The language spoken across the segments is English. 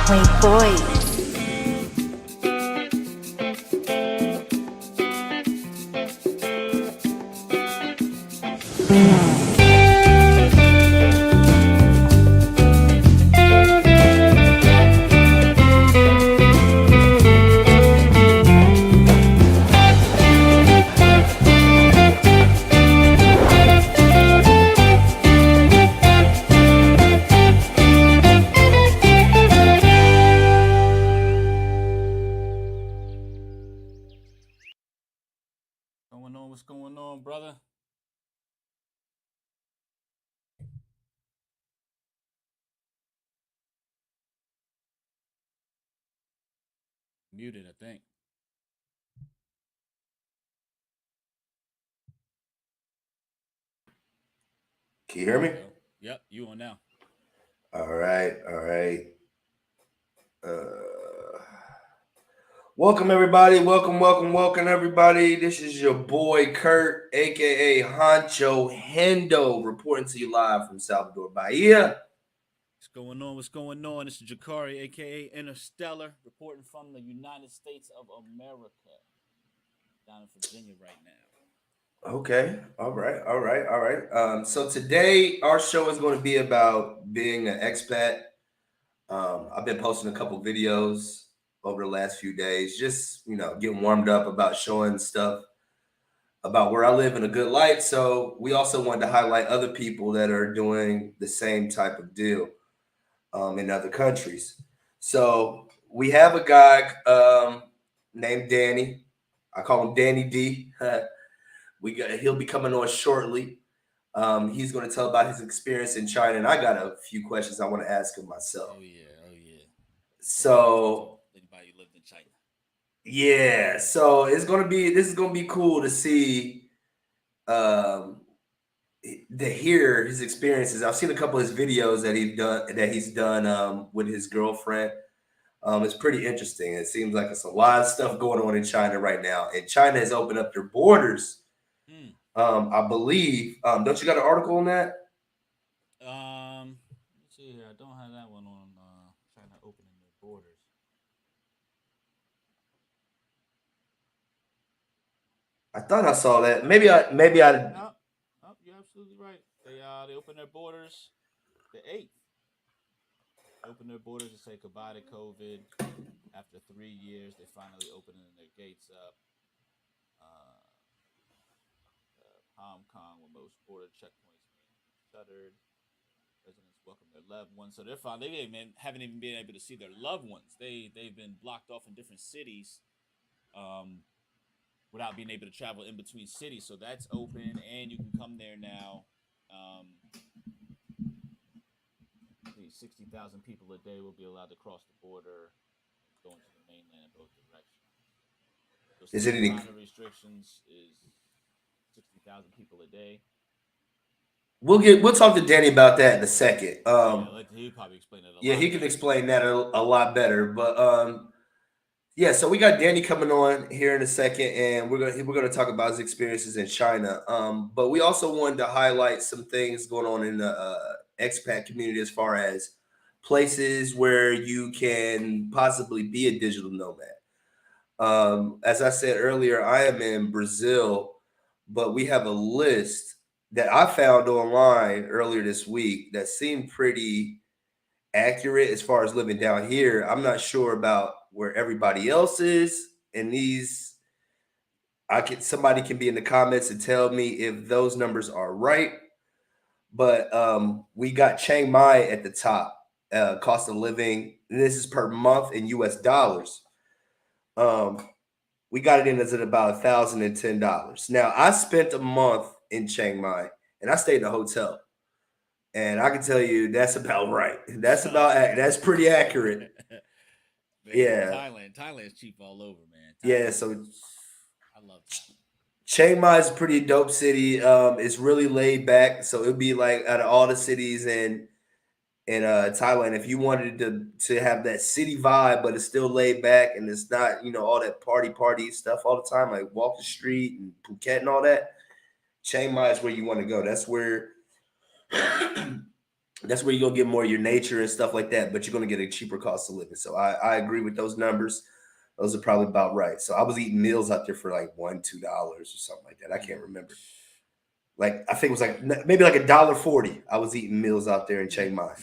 Outbreak Boys. What's going on, brother? Muted, I think. Can you hear me? Yep, you on now. All right. Welcome everybody. Welcome everybody. This is your boy Kurt, aka Honcho Hendo, reporting to you live from Salvador, Bahia. What's going on? This is Jakari, aka Interstellar, reporting from the United States of America, down in Virginia right now. Okay. All right. So today our show is going to be about being an expat. I've been posting a couple videos over the last few days, just getting warmed up about showing stuff about where I live in a good light. So we also wanted to highlight other people that are doing the same type of deal in other countries. So we have a guy named Danny. I call him Danny D. He'll be coming on shortly. He's going to tell about his experience in China, and I got a few questions I want to ask him myself. Oh yeah. So anybody who lived in China. Yeah, so this is gonna be cool to see, to hear his experiences. I've seen a couple of his videos that he's done with his girlfriend. It's pretty interesting. It seems like it's a lot of stuff going on in China right now, and China has opened up their borders. I believe. Don't you got an article on that? Let's see here. I don't have that one on China opening their borders. I thought I saw that. Maybe I. Oh, you're absolutely right. They opened their borders the 8th. They opened their borders to say goodbye to COVID. After 3 years, they finally opening their gates up. Hong Kong, with most border checkpoints being shuttered. Residents welcome their loved ones. So they're fine. They haven't even been able to see their loved ones. They've been blocked off in different cities, without being able to travel in between cities. So that's open, and you can come there now. 60,000 people a day will be allowed to cross the border, going to the mainland in both directions. So Is it any restrictions? Is 60,000 people a day. We'll talk to Danny about that in a second. He'll probably explain it. He can explain that a lot better. But yeah, so we got Danny coming on here in a second, and we're gonna talk about his experiences in China. But we also wanted to highlight some things going on in the expat community as far as places where you can possibly be a digital nomad. As I said earlier, I am in Brazil, but we have a list that I found online earlier this week that seemed pretty accurate as far as living down here. I'm not sure about where everybody else is, and somebody can be in the comments and tell me if those numbers are right. But we got Chiang Mai at the top, cost of living. This is per month in US dollars. We got it in as at about $1,010. Now I spent a month in Chiang Mai, and I stayed in a hotel. And I can tell you that's about right. That's pretty accurate. Man, Thailand's cheap all over, man. So I love Thailand. Chiang Mai is a pretty dope city. It's really laid back, so it'd be like out of all the cities in Thailand, if you wanted to have that city vibe, but it's still laid back and it's not all that party stuff all the time, like walk the street and Phuket and all that. Chiang Mai is where you want to go. That's where That's where you're gonna get more of your nature and stuff like that, but you're gonna get a cheaper cost of living. So I agree with those numbers. Those are probably about right. So I was eating meals out there for like $1, $2 or something like that. I can't Mm. remember. Like I think it was like maybe like $1.40. I was eating meals out there in Chiang Mai.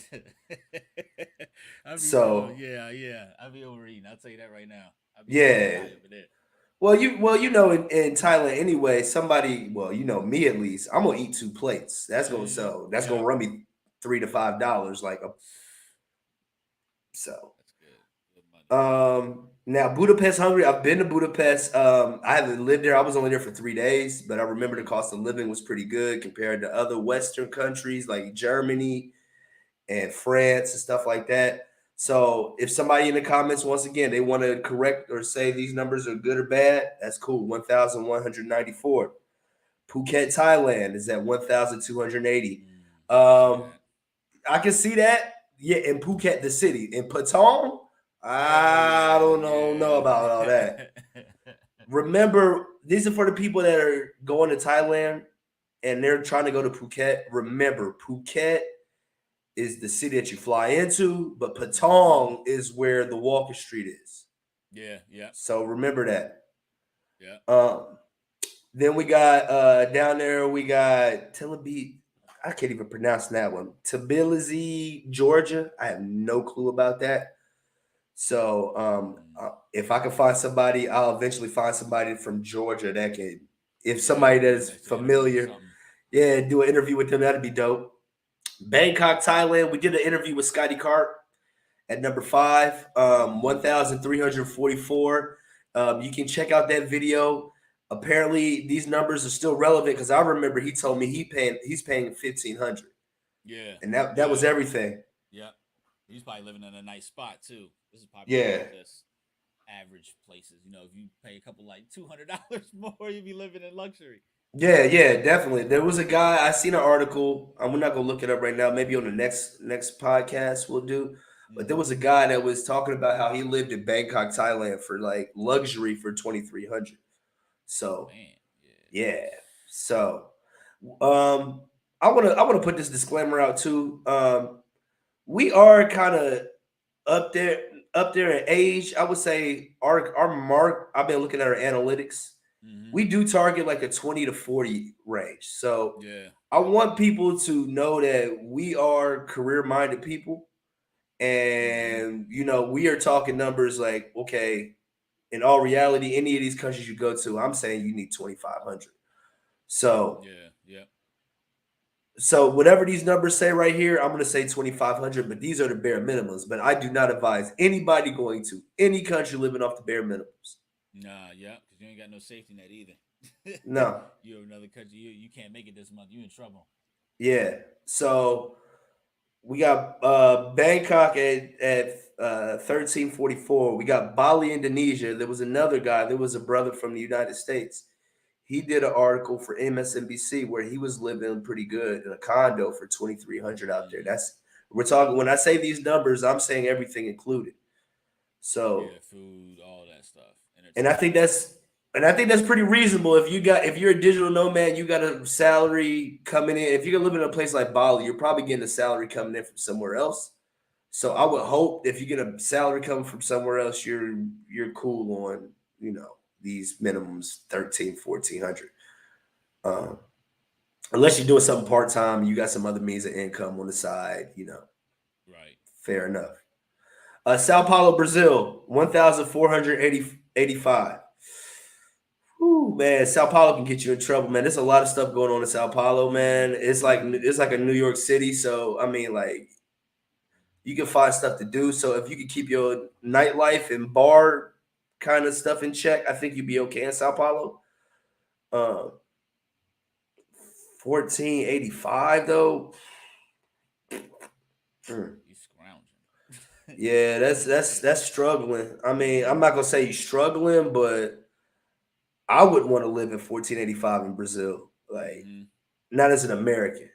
I be So yeah. I be overeating. I'll tell you that right now. I be sky yeah. high over there. Well, in Thailand anyway, somebody, well, me at least, I'm gonna eat two plates. That's gonna Yeah. run me $3 to $5, like a so. That's good. Good money. Now Budapest, Hungary. I've been to Budapest. I haven't lived there. I was only there for 3 days, but I remember the Mm-hmm. cost of living was pretty good compared to other Western countries like Germany and France and stuff like that. So if somebody in the comments, once again, they want to correct or say these numbers are good or bad, that's cool. 1,194. Phuket, Thailand is at 1,280. I can see Um, that. I can see that. Yeah, in Phuket, the city. In Patong, I Yeah, don't know about all that. yeah. Remember, these are for the people that are going to Thailand and they're trying to go to Phuket. Remember, Phuket is the city that you fly into, but Mm-hmm. Patong is where the Walker Street is. Yeah, yeah, So remember that. yeah. Um, then we got down there, we got Tel Aviv. I can't even pronounce that one. Tbilisi, Georgia. I have no clue about that. So Mm. if I can find somebody, I'll eventually find somebody from Georgia that can, if Yeah, somebody do a that's next interview or familiar, something. yeah, do an interview with them. That'd be dope. Bangkok, Thailand. We did an interview with Scotty Carp at number 5, Mm-hmm. 1,344. You can check out that video. Apparently, these numbers are still relevant because I remember he told me he's paying 1,500, Yeah, and that was yeah, everything. yeah. He's probably living in a nice spot too. This is probably not Yeah, just average places. You know, if you pay a couple like $200 more, you'd be living in luxury. yeah, definitely. There was a guy I seen an article. We're not gonna look it up right now. Maybe on the next podcast we'll do. But there Mm-hmm. was a guy that was talking about how he lived in Bangkok, Thailand for like luxury for 2,300. Oh So man, yeah. yeah. So um I wanna put this disclaimer out too. We are kind of up there up there in age. I would say our mark, I've been looking at our analytics. Mm-hmm. We do target like a 20 to 40 range. So Yeah, I yeah. want people to know that we are career minded people. Mm-hmm. And, we are talking numbers like, okay, in all reality, any of these countries you go to, I'm saying you need 2,500. So, Yeah, yeah. so whatever these numbers say right here, I'm going to say 2,500, but these are the bare minimums. But I do not advise anybody going to any country living off the bare minimums. Nah, yeah, because you ain't got no safety net either. No. You're another country. You can't make it this month. You in trouble. Yeah. So we got Bangkok at 1344. We got Bali, Indonesia. There was another guy. There was a brother from the United States. He did an article for MSNBC where he was living pretty good in a condo for 2,300 out there. Mm-hmm. We're talking, when I say these numbers, I'm saying everything included. So Yeah, food, all that stuff, and I think entertainment. that's pretty reasonable. If you're a digital nomad, you got a salary coming in. If you're living in a place like Bali, you're probably getting a salary coming in from somewhere else. So I would Mm-hmm. hope if you get a salary coming from somewhere else, you're cool on, these minimums 13, 1,400. Um, unless you're doing something part time, you got some other means of income on the side, Right. fair enough. Sao Paulo, Brazil, 1,485. Ooh, man, Sao Paulo can get you in trouble, man. There's a lot of stuff going on in Sao Paulo, man. Mm-hmm. It's like a New York City, so I mean, like you can find stuff to do. So if you can keep your nightlife and bar kind of stuff in check, I think you'd be okay in Sao Paulo. 1485 though. Mm. You scrounging. Yeah, Yeah. that's struggling. I mean, I'm Mm-hmm. not gonna say you're struggling, but I wouldn't want to live in 1485 in Brazil. Like, Mm-hmm. not as an American.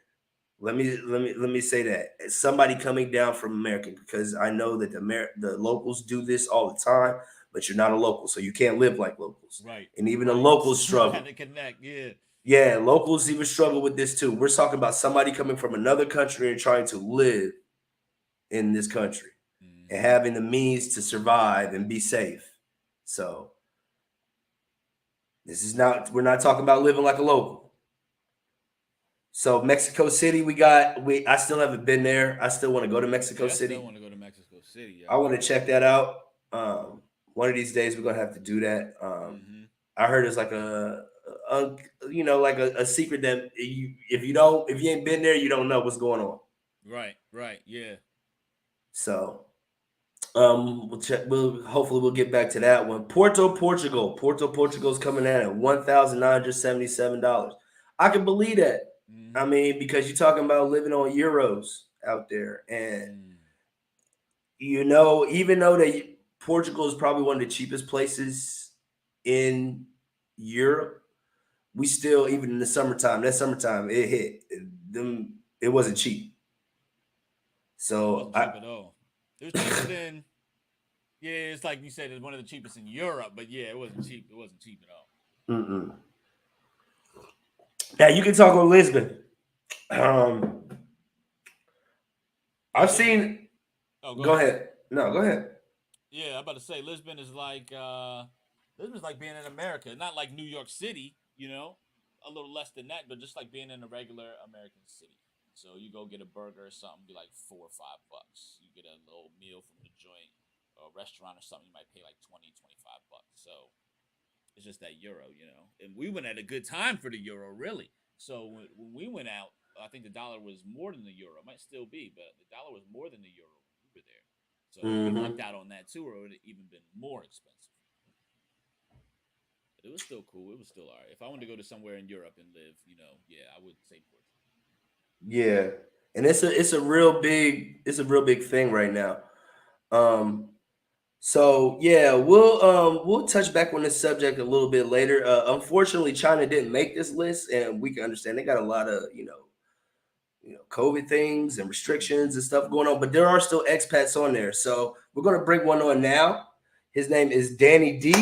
Let me say that as somebody coming down from America, because I know that the locals do this all the time, but you're not a local, so you can't live like locals, Right. and even the Right. locals You got struggle. to connect. Yeah. Yeah, locals even struggle with this too. We're talking about somebody coming from another country and trying to live in this country and Mm-hmm. having the means to survive and be safe. So this is not, we're not talking about living like a local. So Mexico City, I still haven't been there. I still want to go to Mexico Yeah, I still City. want to go to Mexico City, I yo. want to check that out. One of these days we're gonna have to do that. Mm-hmm. I heard it's like a like a secret that if you ain't been there, you don't know what's going on. Right, right, yeah. So we'll check. We'll hopefully we'll get back to that one. Porto, Portugal. Porto, Portugal's coming in at $1,977. I can believe that. I Mm-hmm. mean, because you're talking about living on euros out there, and Mm. even though Portugal is probably one of the cheapest places in Europe, we still, even in the summertime, it hit them. It wasn't cheap. It So wasn't cheap at all. It was cheaper than, yeah, it's like you said, it's one of the cheapest in Europe, but yeah, it wasn't cheap. It wasn't cheap at all. mm-mm. Now you can talk on Lisbon. Um, Yeah, I've Lisbon is. seen. Oh, go Go ahead. ahead. No, go ahead. Yeah, I'm about to say Lisbon's like being in America, not like New York City, a little less than that, but just like being in a regular American city. So you go get a burger or something, be like $4 or $5. You get a little meal from the joint or a restaurant or something, you might pay like 20, $25. So it's just that euro. And we went at a good time for the euro, really. So when we went out, I think the dollar was more than the euro. It might still be, but the dollar was more than the euro when we were there. So we lucked Mm-hmm. out on that too, or it would have even been more expensive. But it was still cool. It was still all right. If I wanted to go to somewhere in Europe and live, yeah, I would say Portugal. Yeah, and it's a real big thing right now. Um, so yeah, we'll touch back on this subject a little bit later. Unfortunately, China didn't make this list, and we can understand they got a lot of COVID things and restrictions Mm-hmm. and stuff going on, but there are still expats on there. So we're gonna bring one on now. His name is Danny D,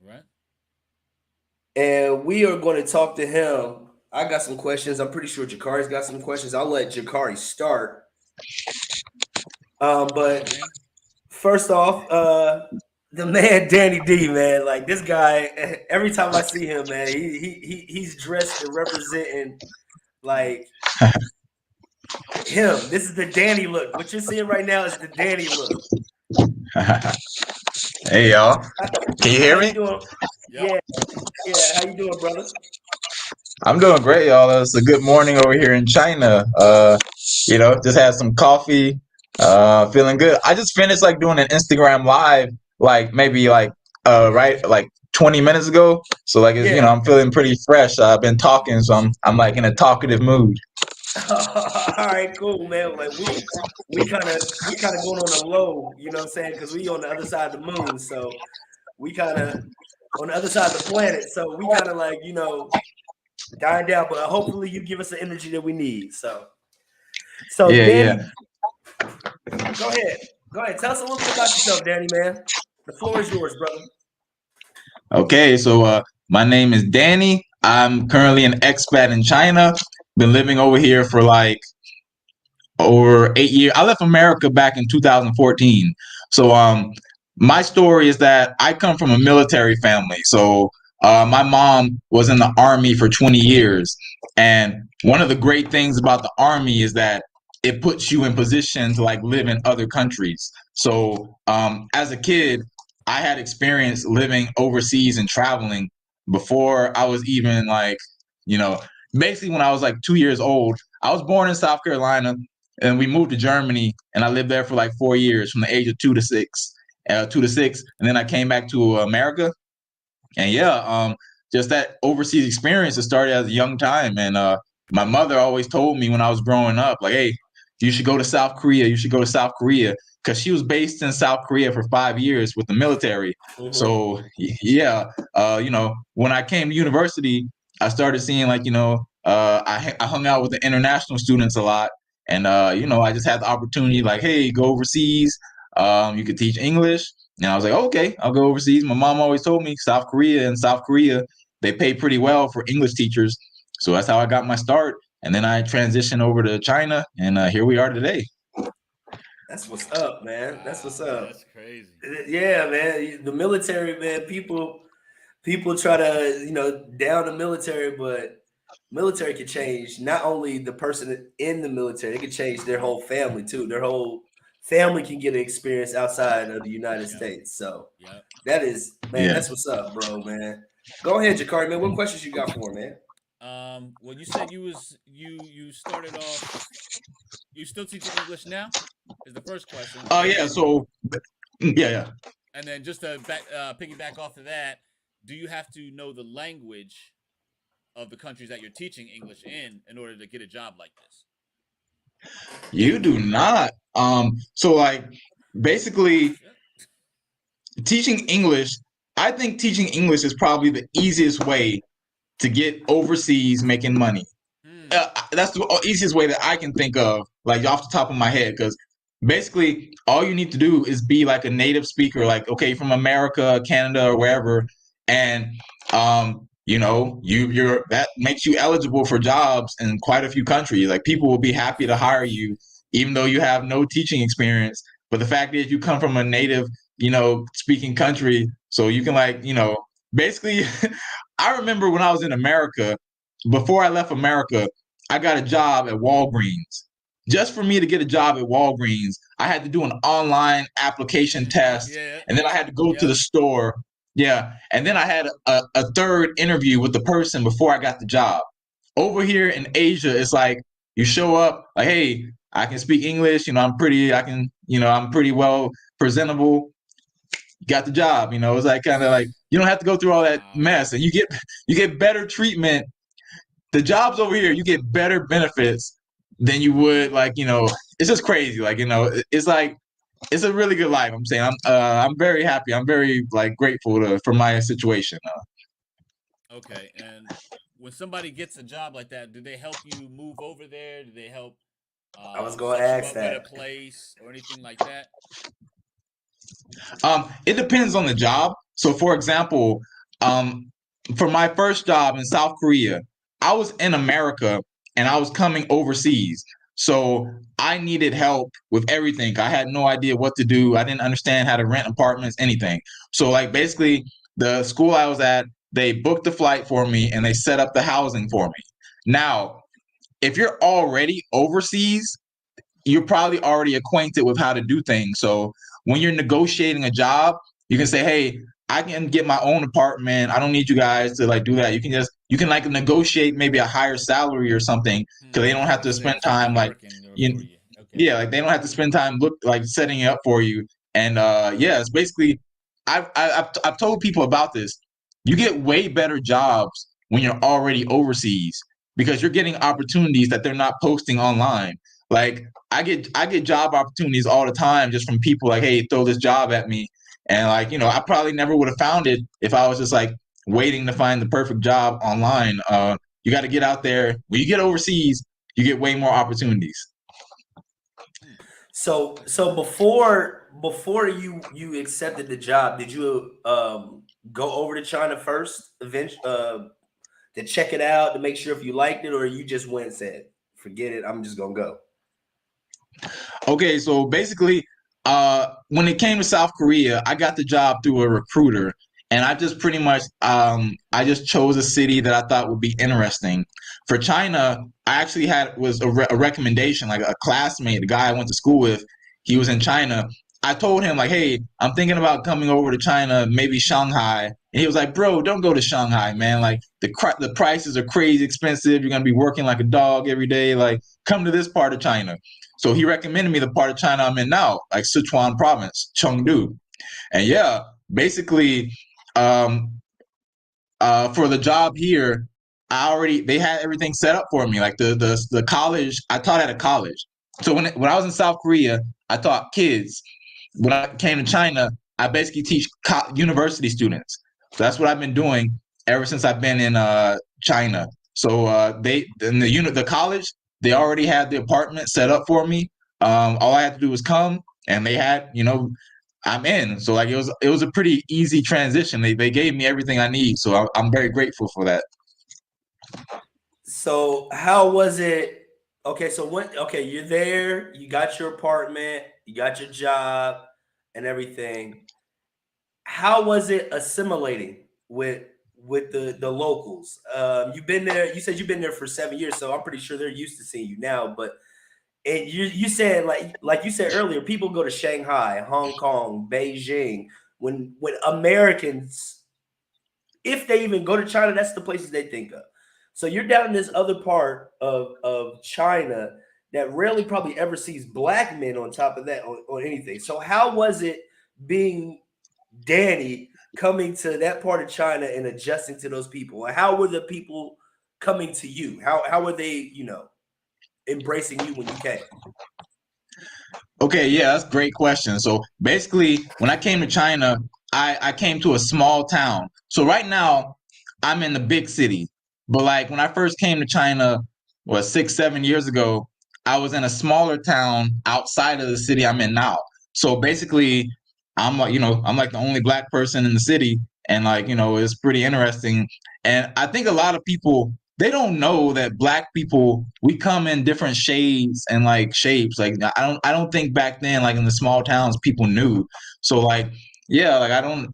Right. and we are going to talk to him. I got some questions. I'm pretty sure Jakari's got some questions. I'll let Jakari start. Go ahead, But Dan. first off, the man Danny D, man, like this guy. Every time I see him, man, he's dressed and representing like him. This is the Danny look. What you're seeing right now is the Danny look. Hey y'all, How, can you how hear you me? doing? Yep. Yeah, yeah. How you doing, brother? I'm doing great, y'all. It's a good morning over here in China. Just had some coffee, feeling good. I just finished like doing an Instagram live, like maybe like right like 20 minutes ago. So like it's, Yeah. I'm feeling pretty fresh. I've been talking, so I'm like in a talkative mood. All right, cool, There you man. go. Like we kind of going on a low, you know what I'm saying? Because we on the other side of the moon, so we kind of on the other side of the planet. So we kind of like dying down. But hopefully you give us the energy that we need. So Yeah, yeah. Danny, go ahead. Tell us a little bit about yourself, Danny, man. The floor is yours, brother. Okay, so my name is Danny. I'm currently an expat in China. Been living over here for like over 8 years. I left America back in 2014. So my story is that I come from a military family. So my mom was in the army for 20 years. And one of the great things about the army is that it puts you in position to like live in other countries. So as a kid, I had experience living overseas and traveling before I was even like, you know, basically when I was like 2 years old. I was born in South Carolina, and we moved to Germany, and I lived there for like 4 years, from the age of 2 to 6, and then I came back to America, and yeah, just that overseas experience. It started as a young time, and my mother always told me when I was growing up, like, "Hey, you should go to South Korea. You should go to South Korea," because she was based in South Korea for 5 years with the military. Mm-hmm. So yeah, when I came to university, I started seeing like I hung out with the international students a lot, and I just had the opportunity, like, hey, go overseas. You could teach English. And I was like, okay, I'll go overseas. My mom always told me South Korea, and South Korea, they pay pretty well for English teachers. So that's how I got my start. And then I transitioned over to China, and here we are today. That's what's up, man. That's what's Man, up. that's crazy. Yeah, man. The military, man. People try to down the military, but military can change not only the person in the military, it can change their whole family too. Their whole family can get an experience outside of the United States. So Yep. that is, man, Yeah. that's what's up, bro, man. Go ahead, Jakari, man. What questions you got for him, man? Well, you said you started off. You still teaching English now? Is the first question. Oh yeah. So yeah. And then just to piggyback off of that, do you have to know the language of the countries that you're teaching English in order to get a job like this? You do not. So like basically teaching English, I think teaching English is probably the easiest way to get overseas making money. That's the easiest way that I can think of, like off the top of my head, because basically all you need to do is be like a native speaker, like okay, from America, Canada, or wherever, and you're that makes you eligible for jobs in quite a few countries. Like people will be happy to hire you, even though you have no teaching experience. But the fact is, you come from a native, speaking country, so you can basically. I remember when I was in America, before I left America, I got a job at Walgreens. Just for me to get a job at Walgreens, I had to do an online application test, and then I had to go to the store. Yeah, and then I had a third interview with the person before I got the job. Over here in Asia, it's like you show up, like, hey, I can speak English. I'm pretty well presentable. Got the job. It's like kind of like you don't have to go through all that mess, and you get better treatment. The jobs over here, you get better benefits than you would it's just crazy. It's like it's a really good life. I'm saying I'm very happy. I'm very grateful for my situation. Okay, and when somebody gets a job like that, do they help you move over there? Do they help I was going to set you ask up with that. a place or anything like that? It depends on the job. So, for example, for my first job in South Korea, I was in America and I was coming overseas. So I needed help with everything. I had no idea what to do. I didn't understand how to rent apartments, anything. So basically the school I was at, they booked the flight for me and they set up the housing for me. Now, if you're already overseas, you're probably already acquainted with how to do things. So when you're negotiating a job, you can say, hey, I can get my own apartment. I don't need you guys to do that. You can negotiate maybe a higher salary or something because they don't have to spend time yeah, they don't have to spend time setting it up for you. And it's basically I've told people about this. You get way better jobs when you're already overseas because you're getting opportunities that they're not posting online. Like I get job opportunities all the time just from people like, hey, throw this job at me. And I probably never would have found it if I was just waiting to find the perfect job online. You got to get out there. When you get overseas, you get way more opportunities. So before you accepted the job, did you go over to China first, eventually, to check it out to make sure if you liked it, or you just went and said, forget it, I'm just gonna go? Okay, so basically, when it came to South Korea, I got the job through a recruiter, and I just pretty much I just chose a city that I thought would be interesting. For China, I actually was a recommendation, like a classmate, the guy I went to school with. He was in China. I told him hey, I'm thinking about coming over to China, maybe Shanghai, and he was like, bro, don't go to Shanghai, man. The prices are crazy expensive. You're gonna be working like a dog every day. Come to this part of China. So he recommended me the part of China I'm in now, like Sichuan province, Chengdu. And basically, for the job here, they had everything set up for me. Like the college, I taught at a college. So when I was in South Korea, I taught kids. When I came to China, I basically teach university students. So that's what I've been doing ever since I've been in China. So they in the college, they already had the apartment set up for me. All I had to do was come, and they had I'm in. So like it was a pretty easy transition. They gave me everything I need, so I'm very grateful for that. So how was it? Okay, so what? Okay, you're there. You got your apartment. You got your job, and everything. How was it assimilating with the locals? You've been there. You said you've been there for 7 years, so I'm pretty sure they're used to seeing you now. But and you said like you said earlier, people go to Shanghai, Hong Kong, Beijing. When Americans, if they even go to China, that's the places they think of. So you're down in this other part of China that rarely probably ever sees black men on top of that on anything. So how was it being Danny coming to that part of China and adjusting to those people? How were the people coming to you? How were they, embracing you when you came? Okay, yeah, that's a great question. So basically, when I came to China, I came to a small town. So right now, I'm in the big city. But like when I first came to China, what, 6, 7 years ago, I was in a smaller town outside of the city I'm in now. So basically, I'm like, I'm like the only black person in the city, and like, it's pretty interesting. And I think a lot of people they don't know that black people we come in different shades and like shapes. Like I don't think back then like in the small towns people knew. So like yeah, like I don't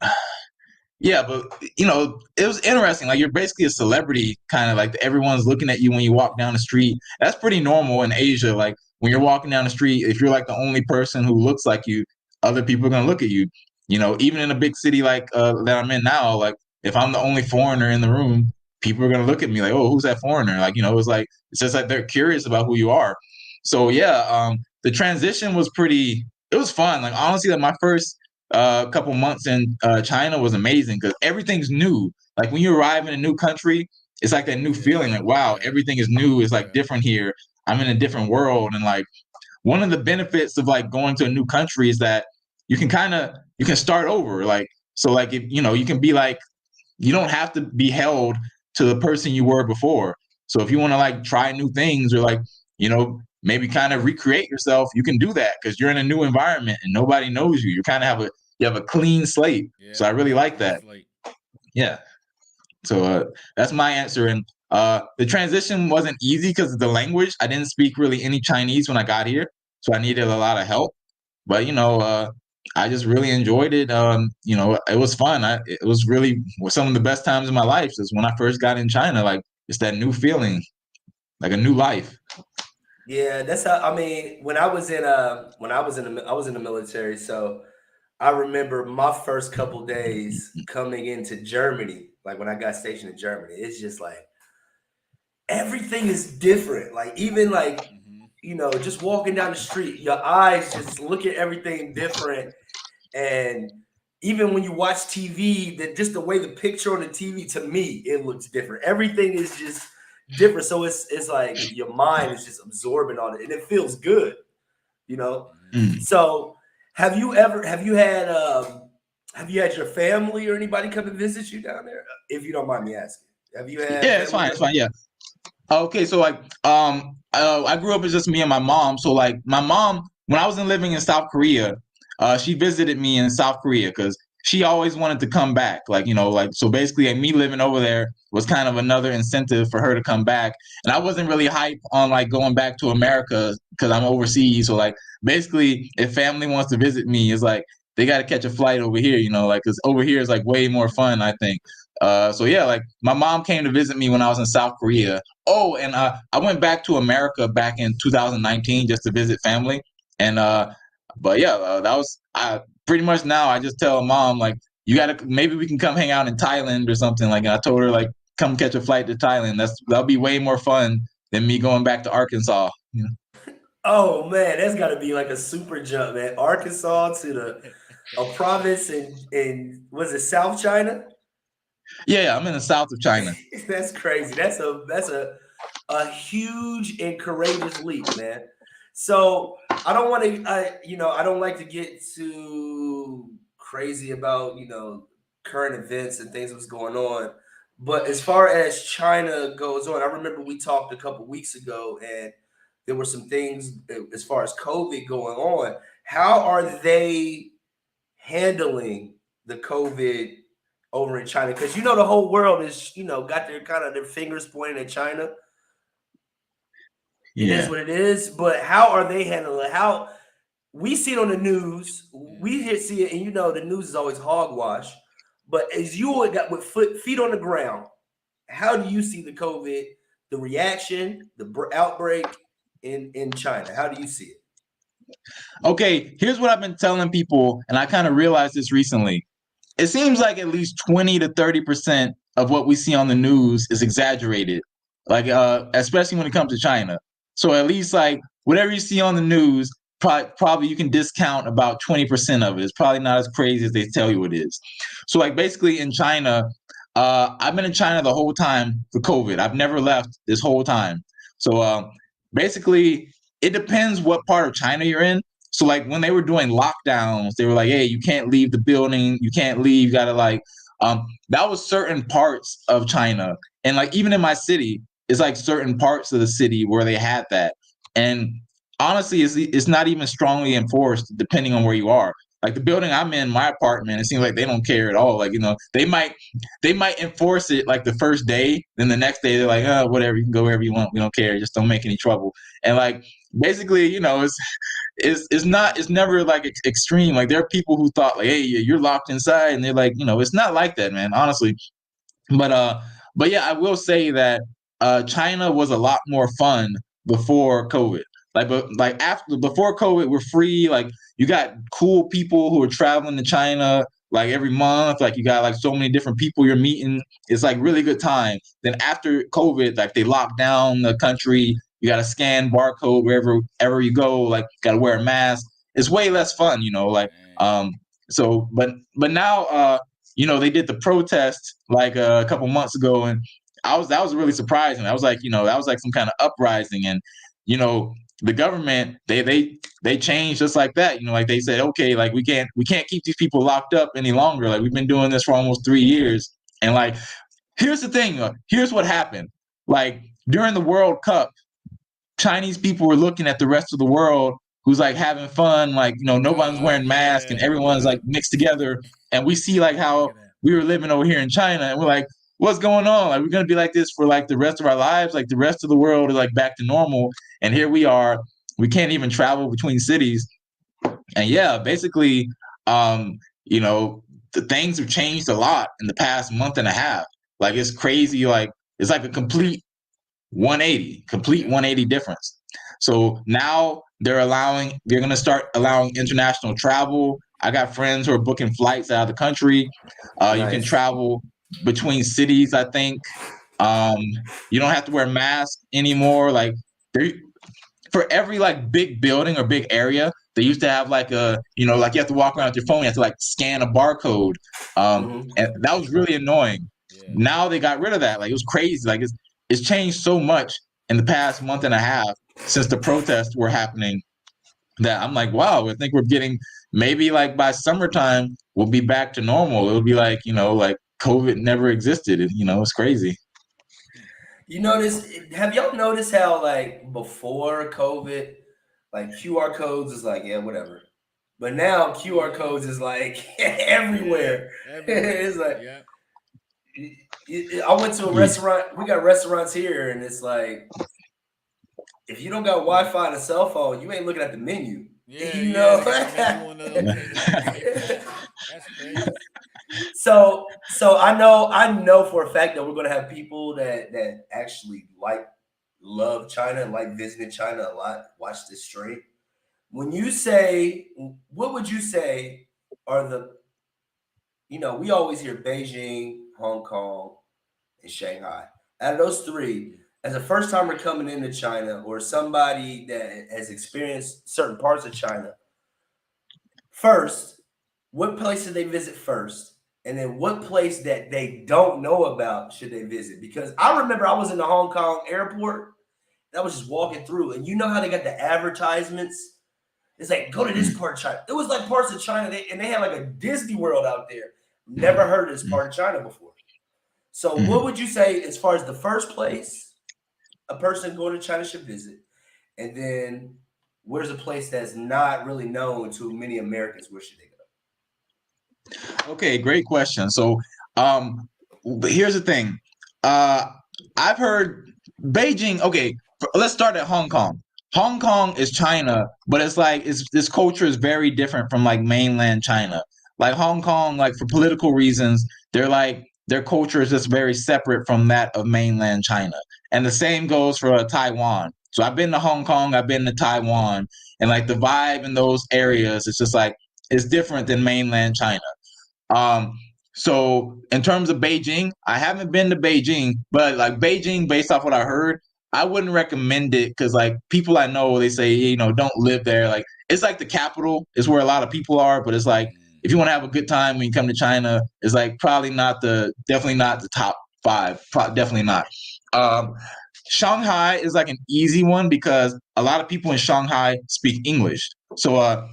yeah, but it was interesting. Like you're basically a celebrity, kind of like everyone's looking at you when you walk down the street. That's pretty normal in Asia. Like when you're walking down the street, if you're like the only person who looks like you, other people are gonna look at you. Even in a big city like that I'm in now, like if I'm the only foreigner in the room, people are gonna look at me like, oh, who's that foreigner? Like it's just like they're curious about who you are. So yeah, the transition was pretty. It was fun. Like honestly, like my first couple months in China was amazing because everything's new. Like when you arrive in a new country, it's like that new feeling. Like wow, Yeah. everything is new. It's like Yeah. different here. I'm in a different world, and like one of the benefits of like going to a new country is that you can start over. Like so, like if you can be like you don't have to be held to the person you were before. So if you want to like try new things or like maybe kind of recreate yourself, you can do that because you're in a new environment and nobody knows you. You kind of have a clean slate. Yeah. So I really like Clean that. slate. Yeah. So that's my answer. And the transition wasn't easy because of the language. I didn't speak really any Chinese when I got here, so I needed a lot of help. But I just really enjoyed it. It was fun. It was really some of the best times in my life. Is when I first got in China. Like it's that new feeling, like a new life. Yeah, that's how. I mean, when I was in the military, so I remember my first couple days coming into Germany. Like when I got stationed in Germany, it's just like everything is different. Like even like Mm-hmm. just walking down the street, your eyes just look at everything different. And even when you watch TV, that just the way the picture on the TV, to me, it looks different. Everything is just different. So it's like your mind is just absorbing all it, and it feels good, you know. Mm-hmm. Mm. So have you had your family or anybody come and visit you down there? If you don't mind me asking, have you had Yeah, it's family fine. It's come? fine. Yeah. Okay, so like I grew up as just me and my mom. So like my mom, when I was living in South Korea, she visited me in South Korea because she always wanted to come back. Like like so basically, like, me living over there was kind of another incentive for her to come back. And I wasn't really hype on like going back to America because I'm overseas. So like basically, if family wants to visit me, it's like they got to catch a flight over here. Like because over here is like way more fun, I think. So yeah, like my mom came to visit me when I was in South Korea. Oh, and I went back to America back in 2019 just to visit family. And but yeah, that was I pretty much now I just tell mom like you gotta maybe we can come hang out in Thailand or something like. And I told her like come catch a flight to Thailand. That'll be way more fun than me going back to Arkansas. Oh man, that's got to be like a super jump, man. Arkansas to a province in was it South China? Yeah, I'm in the south of China. That's crazy. That's a huge and courageous leap, man. So I don't want to, I don't like to get too crazy about current events and things that's going on. But as far as China goes on, I remember we talked a couple weeks ago, and there were some things as far as COVID going on. How are they handling the COVID over in China? Because you know the whole world is, got their kind of their fingers pointing at China. It is what it is, but how are they handling it? How we see it on the news, we see it, and the news is always hogwash. But as you got with feet on the ground, how do you see the COVID, the reaction, the outbreak in China? How do you see it? Okay, here's what I've been telling people, and I kind of realized this recently. It seems like at least 20 to 30% of what we see on the news is exaggerated, like especially when it comes to China. So at least like whatever you see on the news, probably you can discount about 20% of it. It's probably not as crazy as they tell you it is. So like basically in China, I've been in China the whole time for COVID. I've never left this whole time. So basically, it depends what part of China you're in. So like when they were doing lockdowns, they were like, "Hey, you can't leave the building. You can't leave. You gotta like." That was certain parts of China, and like even in my city, it's like certain parts of the city where they had that. And honestly, it's not even strongly enforced depending on where you are. Like the building I'm in, my apartment, it seems like they don't care at all. Like they might enforce it like the first day, then the next day they're like, "Oh, whatever, you can go wherever you want. We don't care. Just don't make any trouble." And like basically, it's never like extreme. Like there are people who thought like, "Hey, you're locked inside," and they're like, it's not like that, man, honestly. But yeah, I will say that China was a lot more fun before COVID. But after before COVID, we're free. Like you got cool people who are traveling to China like every month. Like you got like so many different people you're meeting. It's like really good time. Then after COVID, like they locked down the country. You got to scan barcode wherever you go. Like got to wear a mask. It's way less fun, like so. But now they did the protest like a couple months ago, and that was really surprising. I was like, that was like some kind of uprising, and the government they changed just like that. Like they said, okay, like we can't keep these people locked up any longer. Like we've been doing this for almost 3 years, and like here's the thing. Here's what happened. Like during the World Cup, Chinese people were looking at the rest of the world who's like having fun, like nobody's wearing masks and everyone's like mixed together, and we see like how we were living over here in China, and we're like, what's going on? Like we're gonna be like this for like the rest of our lives? Like the rest of the world is like back to normal, and here we are. We can't even travel between cities, and yeah, basically, um, the things have changed a lot in the past month and a half. Like it's crazy. Like it's like a complete 180 difference. So now they're going to start allowing international travel. I got friends who are booking flights out of the country. You can Nice. travel between cities, I think. You don't have to wear masks anymore. Like for every like big building or big area, they used to have like like you have to walk around with your phone, you have to like scan a barcode. And that was really annoying. Now they got rid of that. Like it was crazy. Like it's changed so much in the past month and a half since the protests were happening that I'm like, wow, I think we're getting maybe like by summertime we'll be back to normal. It'll be like, like COVID never existed. It's crazy. You notice? Have y'all noticed how like before COVID, like QR codes is like, yeah, whatever. But now QR codes is like everywhere. It's like I went to a restaurant. We got restaurants here, and it's like if you don't got Wi-Fi and a cell phone, you ain't looking at the menu. That's crazy. So I know for a fact that we're gonna have people that actually love China and like visiting China a lot. Watch this stream. When you say, what would you say are we always hear Beijing, Hong Kong, and Shanghai. Out of those three, as a first timer coming into China or somebody that has experienced certain parts of China, first, what place should they visit first? And then what place that they don't know about should they visit? Because I remember I was in the Hong Kong airport and I was just walking through, and you know how they got the advertisements? It's like, go to this part of China. It was like parts of China, and they had like a Disney World out there. Never heard of this part of China before. So what would you say as far as the first place a person going to China should visit? And then where's a place that's not really known to many Americans? Where should they go? Okay, great question. So, but here's the thing. Uh, I've heard Beijing. Okay, let's start at Hong Kong. Hong Kong is China, but it's like it's this culture is very different from like mainland China. Like Hong Kong, like for political reasons, they're like their culture is just very separate from that of mainland China. And the same goes for Taiwan. So I've been to Hong Kong, I've been to Taiwan, and like the vibe in those areas, it's just like it's different than mainland China. Um, so in terms of Beijing, I haven't been to Beijing, but like Beijing, based off what I heard, I wouldn't recommend it because like people I know, they say, don't live there. Like it's like the capital is where a lot of people are, but it's like if you want to have a good time when you come to China, it's like definitely not the top five, definitely not. Um, Shanghai is like an easy one because a lot of people in Shanghai speak English. So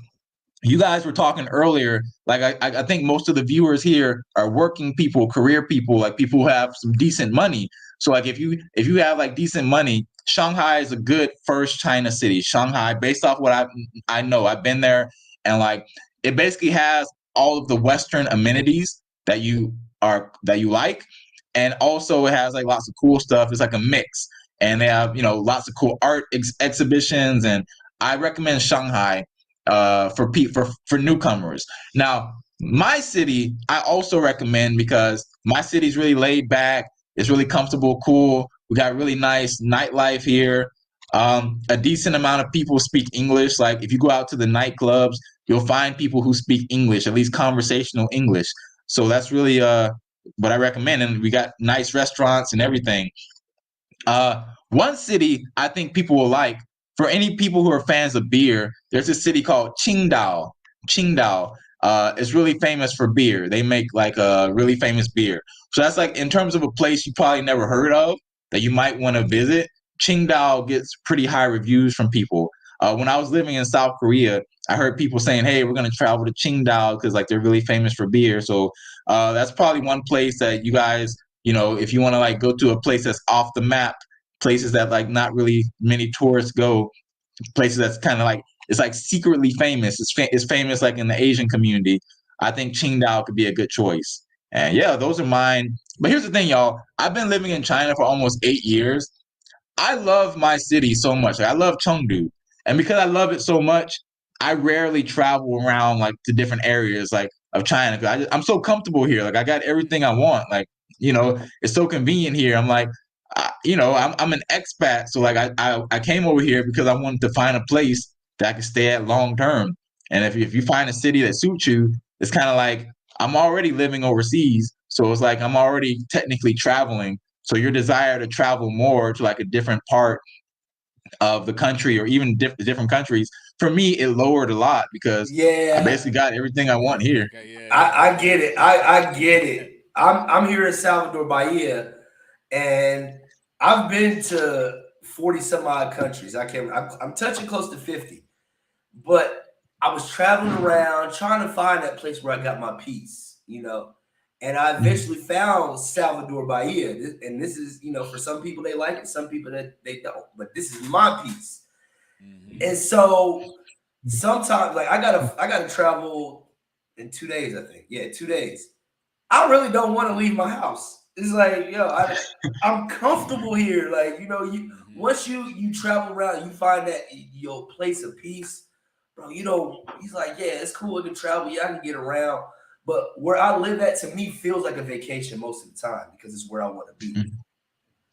you guys were talking earlier, like I think most of the viewers here are working people, career people, like people who have some decent money. So like if you have like decent money, Shanghai is a good first China city. Shanghai, based off what I know, I've been there, and like it basically has all of the Western amenities that you like, and also it has like lots of cool stuff. It's like a mix, and they have lots of cool art exhibitions, and I recommend Shanghai for newcomers. Now, my city I also recommend because my city's really laid back. It's really comfortable, cool. We got really nice nightlife here. A decent amount of people speak English. Like if you go out to the nightclubs, you'll find people who speak English, at least conversational English. So that's really what I recommend. And we got nice restaurants and everything. One city I think people will like for any people who are fans of beer. There's a city called Qingdao. Qingdao is really famous for beer. They make like a really famous beer. So that's like in terms of a place you probably never heard of that you might want to visit. Qingdao gets pretty high reviews from people. When I was living in South Korea, I heard people saying, "Hey, we're gonna travel to Qingdao because like they're really famous for beer." So that's probably one place that you guys, if you want to like go to a place that's off the map, places that like not really many tourists go, places that's kind of like it's like secretly famous. It's famous like in the Asian community. I think Qingdao could be a good choice. And yeah, those are mine. But here's the thing, y'all. I've been living in China for almost 8 years. I love my city so much. Like I love Chengdu, and because I love it so much, I rarely travel around like to different areas like of China because I'm so comfortable here. Like I got everything I want. Like it's so convenient here. I'm like, I'm an expat, so like I came over here because I wanted to find a place that I could stay at long term. And if you find a city that suits you, it's kind of like I'm already living overseas, so it's like I'm already technically traveling. So your desire to travel more to like a different part of the country or even different countries, for me, it lowered a lot because I Yeah, basically got everything I want Yeah, here. I get it. I get it. I'm here in Salvador Bahia, and I've been to 40 some odd countries. I'm touching close to 50. But I was traveling around trying to find that place where I got my peace. And I eventually found Salvador Bahia. And this is, for some people they like it, some people that they don't. But this is my piece. And so sometimes like I gotta travel in 2 days, I think. Yeah, 2 days. I really don't want to leave my house. It's like, I'm comfortable here. Like, you once you travel around, you find that your place of peace, bro. He's like, yeah, it's cool. I can travel. Yeah, I can get around. But where I live at, to me, feels like a vacation most of the time because it's where I want to be.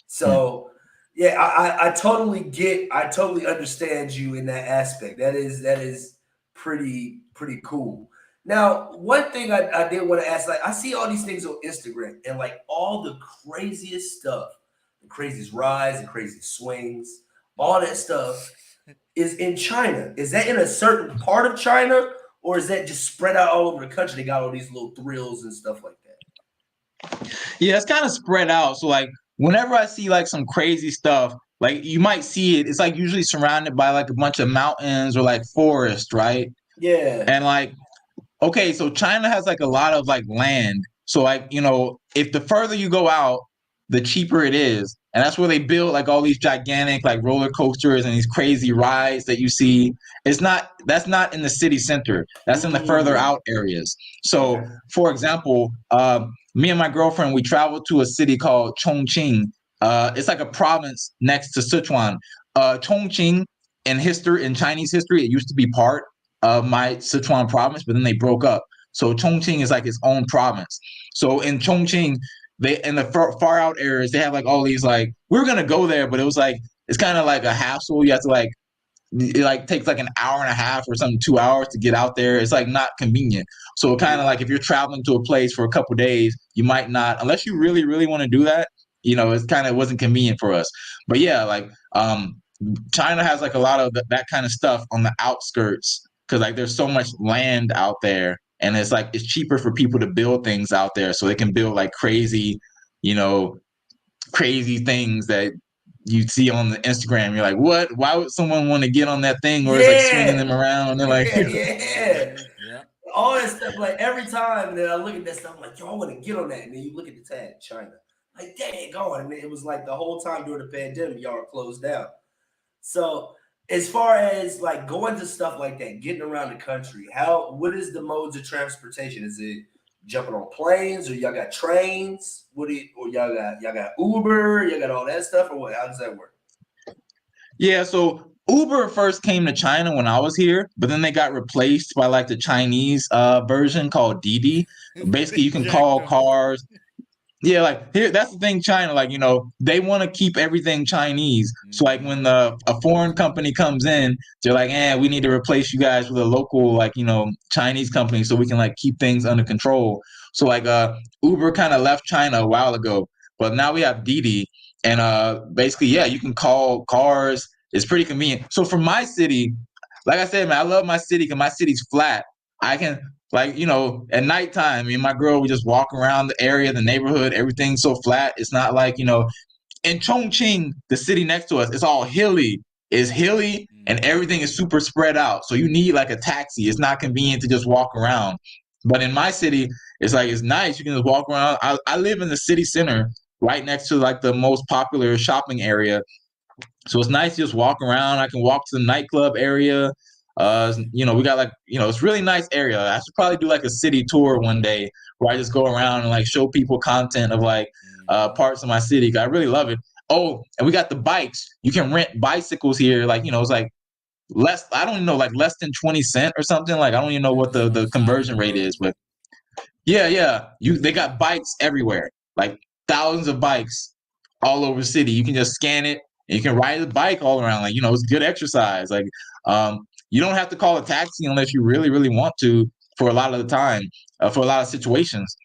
So, yeah, I totally understand you in that aspect. That is pretty cool. Now, one thing I did want to ask, like I see all these things on Instagram and like all the craziest stuff, the craziest rides, the craziest swings, all that stuff is in China. Is that in a certain part of China, or is that just spread out all over the country? They got all these little thrills and stuff like that. Yeah, it's kind of spread out. So like whenever I see like some crazy stuff, like you might see it, it's like usually surrounded by like a bunch of mountains or like forest, right? Yeah. And like, okay, so China has like a lot of like land. So like, if the further you go out, the cheaper it is. and that's where they build like all these gigantic like roller coasters and these crazy rides that you see. That's not in the city center. That's in the further out areas. So, Okay. for example, me and my girlfriend, we traveled to a city called Chongqing. It's like a province next to Sichuan. Chongqing in Chinese history, it used to be part of my Sichuan province, but then they broke up. So Chongqing is like its own province. So in Chongqing, they in the far out areas, they have like all these like we were gonna go there, but it was like it's kind of like a hassle. You have to like it like takes like an hour and a half or something, 2 hours to get out there. It's like not convenient. So kind of like if you're traveling to a place for a couple days, you might not unless you really really want to do that. It's kind of wasn't convenient for us. But yeah, like China has like a lot of that kind of stuff on the outskirts because like there's so much land out there, and it's like it's cheaper for people to build things out there, so they can build like crazy, you know, crazy things that you see on the Instagram. You're like, what? Why would someone want to get on that thing where it's like swinging them Yeah. around? And they're like, Yeah. Yeah. All that stuff, like every time that I look at that stuff, I'm like, yo, I want to get on that. And then you look at the tag, China. Like, dang it, going. And it was like the whole time during the pandemic, y'all were closed down. So as far as like going to stuff like that, getting around the country, what is the modes of transportation? Is it jumping on planes or y'all got trains? Or y'all got Uber, y'all got all that stuff, or what? How does that work? yeah. So Uber first came to China when I was here, but then they got replaced by like the Chinese version called Didi. Basically, you can call cars. Yeah, like here, that's the thing. China, like they want to keep everything Chinese. So like when a foreign company comes in, they're like, we need to replace you guys with a local, like Chinese company, so we can like keep things under control. So like Uber kind of left China a while ago, but now we have Didi, and basically, yeah, you can call cars. It's pretty convenient. So for my city, like I said, man, I love my city because my city's flat. I can like at nighttime, me and my girl we just walk around the area, the neighborhood. Everything's so flat. It's not like in Chongqing, the city next to us, it's all hilly. It's hilly and everything is super spread out. So you need like a taxi. It's not convenient to just walk around. But in my city, it's like it's nice. You can just walk around. I live in the city center, right next to like the most popular shopping area. So it's nice to just walk around. I can walk to the nightclub area. We got like, it's really nice area. I should probably do like a city tour one day where I just go around and like show people content of like parts of my city. 'Cause I really love it. Oh, and we got the bikes. You can rent bicycles here. Like, it's like I don't even know, like less than 20 cents or something. Like, I don't even know what Just on the the side of conversion the rate road. is, but yeah. They got bikes everywhere, like thousands of bikes all over the city. You can just scan it and you can ride the bike all around. Like, it's good exercise. Like, you don't have to call a taxi unless you really, really want to for a lot of the time, for a lot of situations.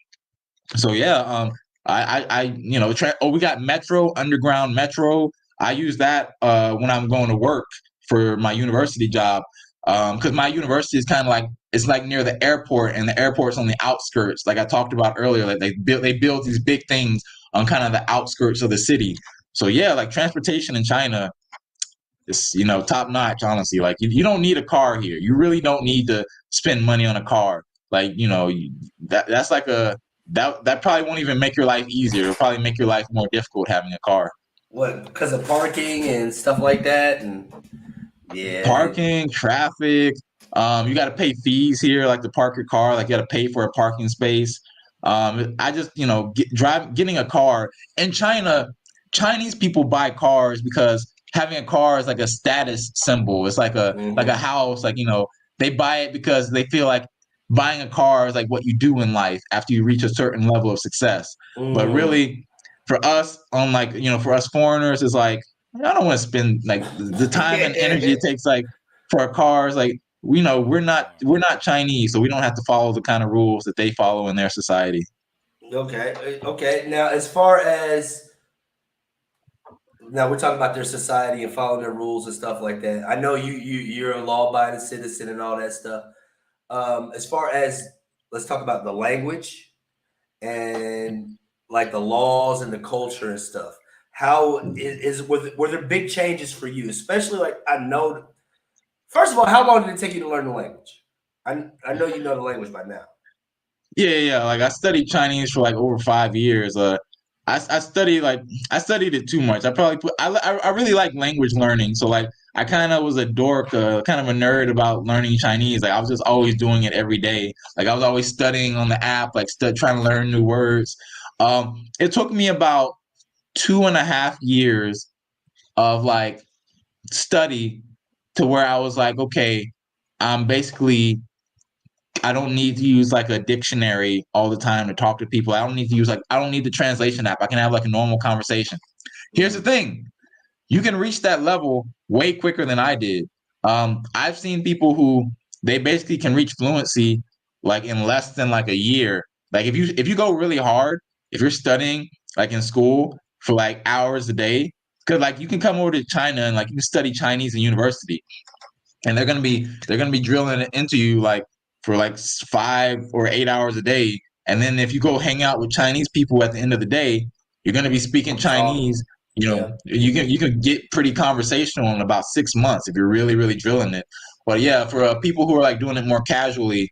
So yeah, we got metro, underground metro. I use that when I'm going to work for my university job, because my university is kind of like it's like near the airport, and the airport's on the outskirts. Like I talked about earlier, like they build these big things on kind of the outskirts of the city. So yeah, like transportation in China is top notch. Honestly, like you don't need a car here. You really don't need to spend money on a car. Like that's like that probably won't even make your life easier. It'll probably make your life more difficult having a car. What, because of parking and stuff like that? And yeah. Parking, traffic. You got to pay fees here, like to park your car. Like you got to pay for a parking space. I just getting a car in China. Chinese people buy cars because having a car is like a status symbol. It's like a Mm-hmm. house. Like they buy it because they feel like buying a car is like what you do in life after you reach a certain level of success. But Mm. really, for us, on like for us foreigners, it's like I don't want to spend like the time and energy it takes like for a car. Is like we're not Chinese, so we don't have to follow the kind of rules that they follow in their society. Okay. Okay. Now, as far as now, we're talking about their society and following their rules and stuff like that. I know you're a law-abiding citizen and all that stuff. As far as let's talk about the language and like the laws and the culture and stuff. How were there big changes for you? Especially like I know. First of all, how long did it take you to learn the language? I know you know the language by now. Yeah. Like I studied Chinese for like over 5 years. I study like I studied it too much. I probably put I really like language learning. So like I kind of was a dork, kind of a nerd about learning Chinese. Like I was just always doing it every day. Like I was always studying on the app, like trying to learn new words. It took me about 2.5 years of like study to where I was like, okay, I'm basically I don't need to use like a dictionary all the time to talk to people. I don't need the translation app. I can have like a normal conversation. Here's the Mhm. thing. You can reach that level way quicker than I did. I've seen people who they basically can reach fluency like in less than like a year. Like if you go really hard, if you're studying like in school for like hours a day, because like you can come over to China and like you can study Chinese in university and they're gonna be drilling it into you like for like 5 or 8 hours a day. And then if you go hang out with Chinese people at the end of the day, you're gonna be speaking Talk. Chinese. You know, Yeah. you can get pretty conversational in about 6 months if you're really really drilling it. But yeah, for people who are like doing it more casually,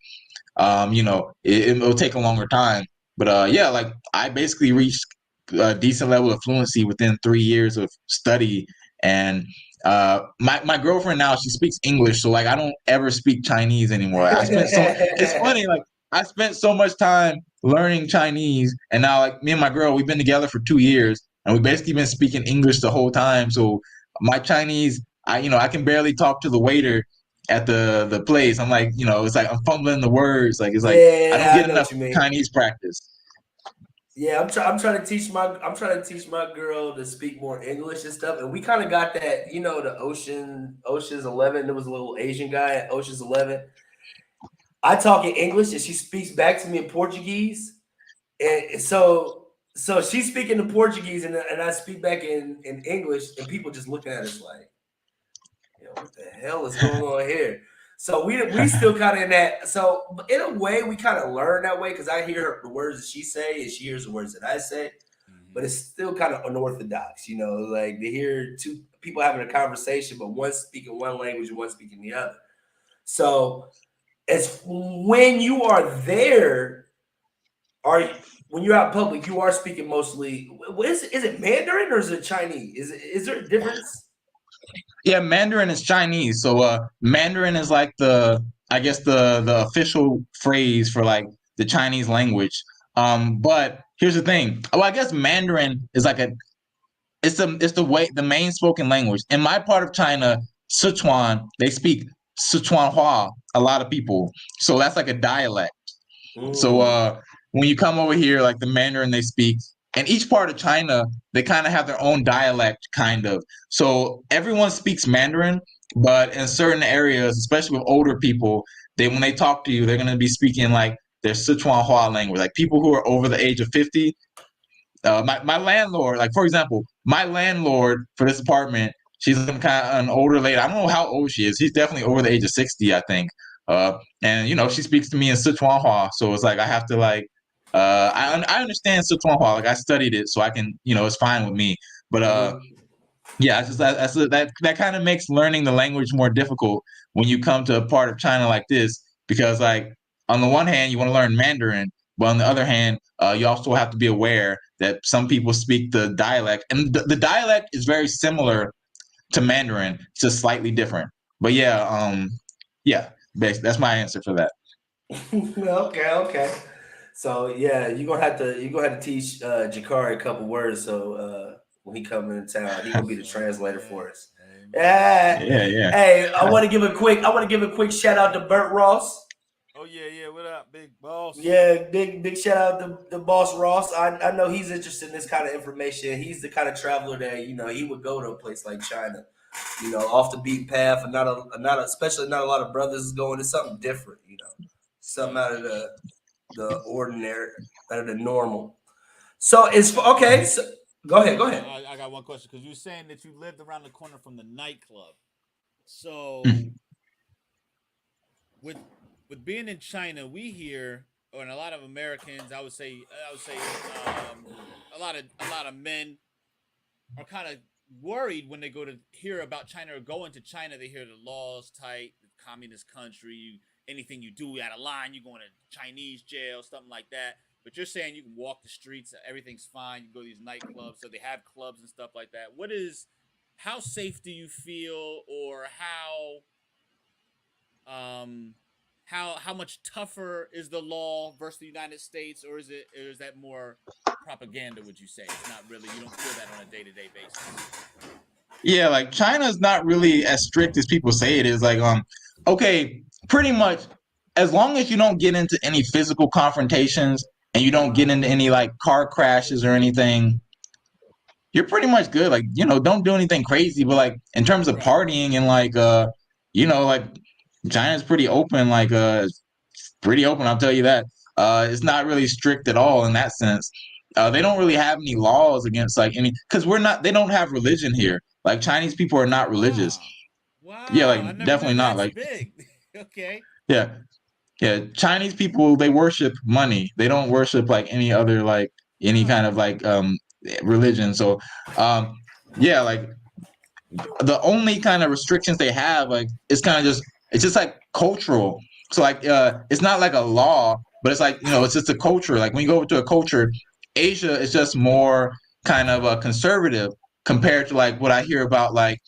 it'll take a longer time. But yeah, like I basically reached a decent level of fluency within 3 years of study. And my girlfriend now, she speaks English, so like I don't ever speak Chinese anymore. It's funny, like I spent so much time learning Chinese, and now like me and my girl, we've been together for 2 years, and we basically been speaking English the whole time. So my Chinese, I can barely talk to the waiter at the place. I'm like, it's like I'm fumbling the words. Like it's like I don't Yeah, get I know enough what you mean. Chinese practice. Yeah, I'm trying to teach my girl to speak more English and stuff. And we kind of got that, the Ocean's 11. There was a little Asian guy at Ocean's 11. I talk in English and she speaks back to me in Portuguese. And so she's speaking in Portuguese and I speak back in English and people just looking at us like, what the hell is going on here? So we still kind of in that. So in a way, we kind of learn that way because I hear the words that she say and she hears the words that I say, but it's still kind of unorthodox, like to hear two people having a conversation, but one speaking one language and one speaking the other. So as when you are there, are when you're out in public, you are speaking mostly. Is it Mandarin or is it Chinese? Is there a difference? Yeah, Mandarin is Chinese. So Mandarin is like the I guess the official phrase for like the Chinese language. But here's the thing. Well, I guess Mandarin is like the main spoken language. In my part of China, Sichuan, they speak Sichuanhua, a lot of people. So that's like a dialect. So Mm. when you come over here, like the Mandarin they speak, and each part of China, they kind of have their own dialect, kind of. So everyone speaks Mandarin, but in certain areas, especially with older people, when they talk to you, they're gonna be speaking like their Sichuanhua language. Like people who are over the age of 50, my landlord, like for example, my landlord for this apartment, she's kind of an older lady. I don't know how old she is. She's definitely over the age of 60, I think. And she speaks to me in Sichuanhua, so it's like I have to like, I understand Sichuanhua, like I studied it, so I can, it's fine with me. But Mhm. yeah, it's just that kind of makes learning the language more difficult when you come to a part of China like this, because like on the one hand you want to learn Mandarin, but on the other hand, you also have to be aware that some people speak the dialect, and the dialect is very similar to Mandarin, it's just slightly different. But yeah, yeah, that's my answer for that. Okay, okay. So yeah, you're gonna have to teach Jakari a couple words so when he come into town, he gonna be the translator Amen. for us. Amen. Yeah. Yeah, yeah. Hey, I want to give a quick shout out to Bert Ross. Oh yeah, yeah. What up, big boss? Yeah, big shout out to the boss Ross. I know he's interested in this kind of information. He's the kind of traveler that he would go to a place like China, off the beaten path, and especially not a lot of brothers is going to something different, something Mm. out of the ordinary, out of the normal. So it's I got okay. So go ahead, go ahead. I got one question because you're saying that you lived around the corner from the nightclub. So Mhm. with with being in China, we hear, or and a lot of Americans, I would say, a lot of men are kind of worried when they go to hear about China or go into China. They hear the laws tight, the communist country. Anything you do out of line, you going to Chinese jail, something like that. But you're saying you can walk the streets, everything's fine. You go to these nightclubs, so they have clubs and stuff like that. How safe do you feel, or how much tougher is the law versus the United States, or is that more propaganda? Would you say it's not really? You don't feel that on a day-to-day basis. Yeah, like China's not really as strict as people say it is. Like, okay, pretty much as long as you don't get into any physical confrontations and you don't get into any like car crashes or anything, you're pretty much good. Like, don't do anything crazy. But like in terms of Right. partying and like like China's pretty open, like pretty open, I'll tell you that. It's not really strict at all in that sense. They don't really have any laws against like any because they don't have religion here. Like Chinese people are not religious. Wow. Yeah, I like never definitely knew not. that's Like big. Okay. yeah, yeah. Chinese people, they worship money. They don't worship like any other like any kind of like religion. So yeah, like the only kind of restrictions they have like it's just like cultural. So like it's not like a law, but it's like it's just a culture. Like when you go over to a culture, Asia is just more kind of conservative compared to like what I hear about like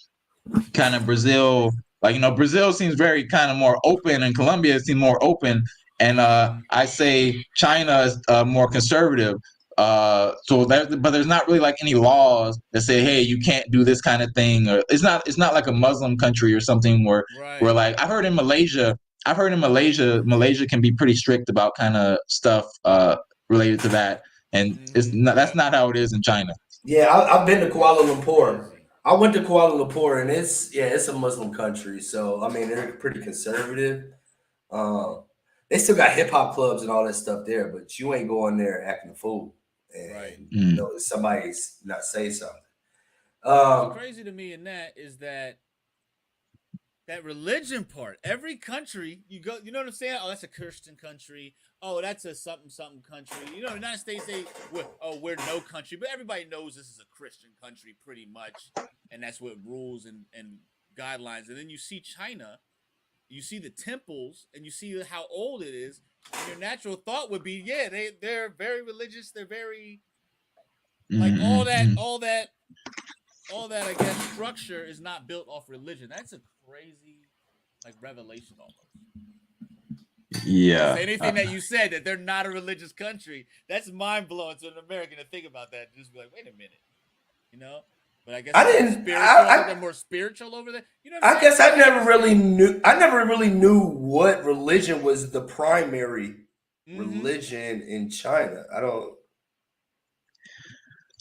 kind of Brazil. Like Brazil seems very kind of more open, and Colombia seems more open, and I say China is more conservative. But there's not really like any laws that say, hey, you can't do this kind of thing, or it's not like a Muslim country or something where Right. like Malaysia can be pretty strict about kind of stuff related to that, and that's not how it is in China. Yeah, I've been to Kuala Lumpur. I went to Kuala Lumpur, and it's a Muslim country, so I mean they're pretty conservative. Um, they still got hip hop clubs and all that stuff there, but you ain't going there acting a fool, Right. and Mm. somebody's not say something. What's crazy to me in that is that religion part. Every country you go, you know what I'm saying? Oh, that's a Christian country. Oh, that's a something something country. The United States, we're no country, but everybody knows this is a Christian country pretty much, and that's what rules and guidelines. And then you see China, you see the temples, and you see how old it is. And your natural thought would be, yeah, they're very religious. They're very like all that I guess structure is not built off religion. That's a crazy like revelation almost. Yeah. Anything that you said that they're not a religious country, that's mind blowing to an American to think about that. Just be like, wait a minute, But I guess they're more spiritual over there. I guess I never really knew what religion was the primary religion in China. I don't.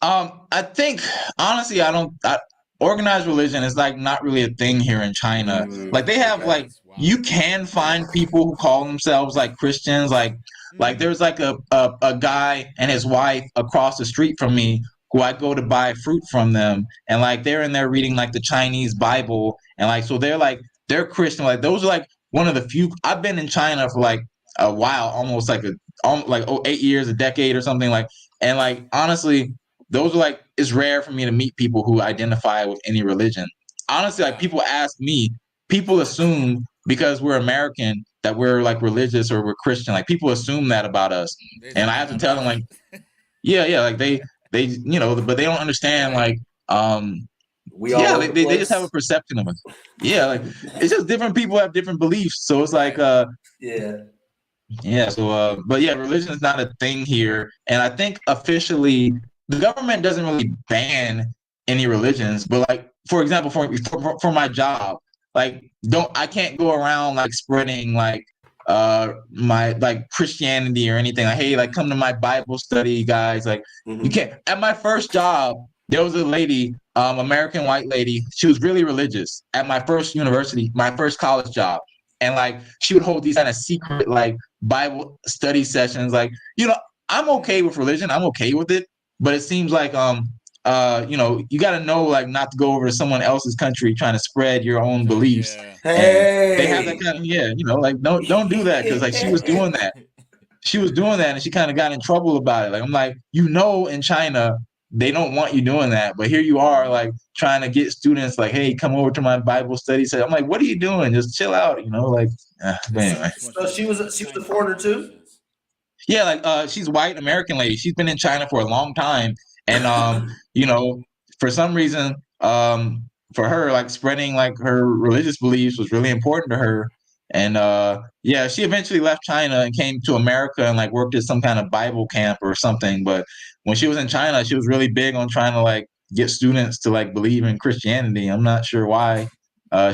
I think honestly, organized religion is like not really a thing here in China. Like they have like you can find people who call themselves like Christians. Like there's like a guy and his wife across the street from me who I go to buy fruit from them, and like they're in there reading like the Chinese Bible, and like so they're Christian. Like those are like one of the few. I've been in China for like a while, almost like 8 years, a decade or something like, and like honestly. Those are like it's rare for me to meet people who identify with any religion. Honestly, like people ask me, people assume because we're American that we're like religious or we're Christian. Like people assume that about us, and I have to tell them like, yeah, like they but they don't understand like they just have a perception of us. Yeah, like it's just different people have different beliefs, so it's like yeah. So but yeah, religion is not a thing here, and I think officially. The government doesn't really ban any religions, but like for example, for my job, like I can't go around like spreading like my like Christianity or anything. Like hey, like come to my Bible study, guys. Like you can't. At my first job, there was a lady, American white lady. She was really religious at my first university, my first college job, and like she would hold these kind of secret like Bible study sessions. Like I'm okay with religion. I'm okay with it. But it seems like you got to know like not to go over to someone else's country trying to spread your own beliefs. Hey, and they have that kind of like don't do that because like she was doing that. She was doing that and she kind of got in trouble about it. Like I'm like in China they don't want you doing that, but here you are like trying to get students like hey come over to my Bible study. So I'm like what are you doing? Just chill out, like. But anyway. So she was a foreigner too. Yeah, like she's white American lady. She's been in China for a long time, and you know, for some reason, for her, like spreading like her religious beliefs was really important to her. And yeah, she eventually left China and came to America and like worked at some kind of Bible camp or something. But when she was in China, she was really big on trying to like get students to like believe in Christianity. I'm not sure why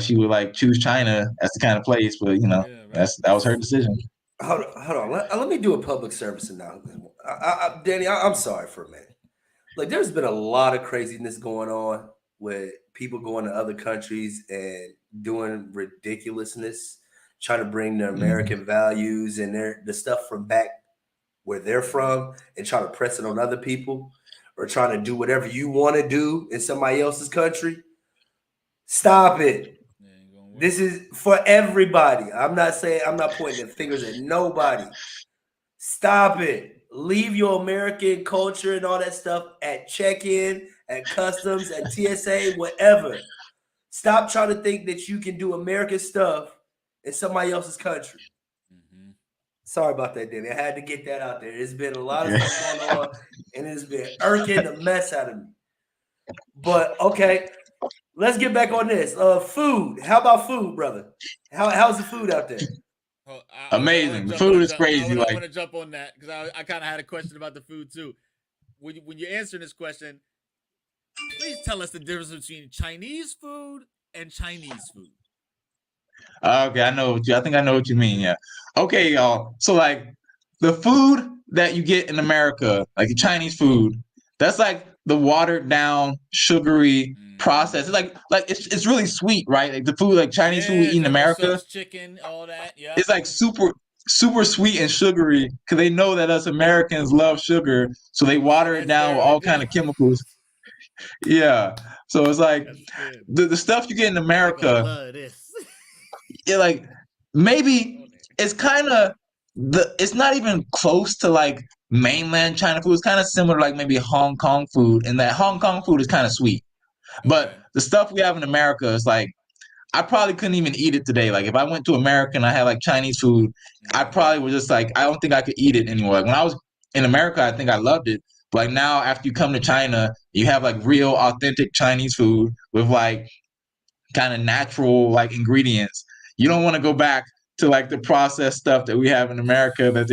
she would like choose China as the kind of place, but you know, Yeah, right. that was her decision. Hold on. Let me do a public service announcement. Danny, I'm sorry for a minute. Like, there's been a lot of craziness going on with people going to other countries and doing ridiculousness, trying to bring their Mhm. American values and the stuff from back where they're from and try to press it on other people, or trying to do whatever you want to do in somebody else's country. Stop it. Yeah, ain't gonna work. This is for everybody. I'm not pointing the fingers at nobody. Stop it. Leave your American culture and all that stuff at check-in, at customs, at TSA, whatever. Stop trying to think that you can do American stuff in somebody else's country. Mm-hmm. Sorry about that, Danny. I had to get that out there. There's been a lot of Yeah. stuff going on, and it's been irking the mess out of me. But okay, let's get back on this. Food. How about food, brother? How's the food out there? Oh, I want Amazing. to The jump. I want food to is jump. crazy. I Like, want to jump on that because I kind of had a question about the food too. When you're answering this question, please tell us the difference between Chinese food and Chinese food. okay, I think I know what you mean. Yeah. Okay, y'all. So like the food that you get in America, like the Chinese food, that's like the watered down, sugary Mm-hmm. process. It's like it's really sweet, right? Like the food, like Chinese food we Yeah, eat in jumbo America, sauce, chicken, all that. Yep. it's like super sweet and sugary because they know that us Americans love sugar, so they water it That's down their with all kind idea. of chemicals. Yeah. So it's like That's good. the stuff you get in They gonna America, love this. like maybe it's kind of it's not even close to like mainland China food. It's kind of similar to like maybe Hong Kong food, and that Hong Kong food is kind of sweet. But Okay. the stuff we have in America is like I probably couldn't even eat it today. Like if I went to America and I had like Chinese food, I Mm-hmm. probably was just like I don't think I could eat it anymore. Like when I was in America, I think I loved it. But like now, after you come to China, you have like real authentic Chinese food with like kind of natural like ingredients. You don't want to go back to like the processed stuff that we have in America that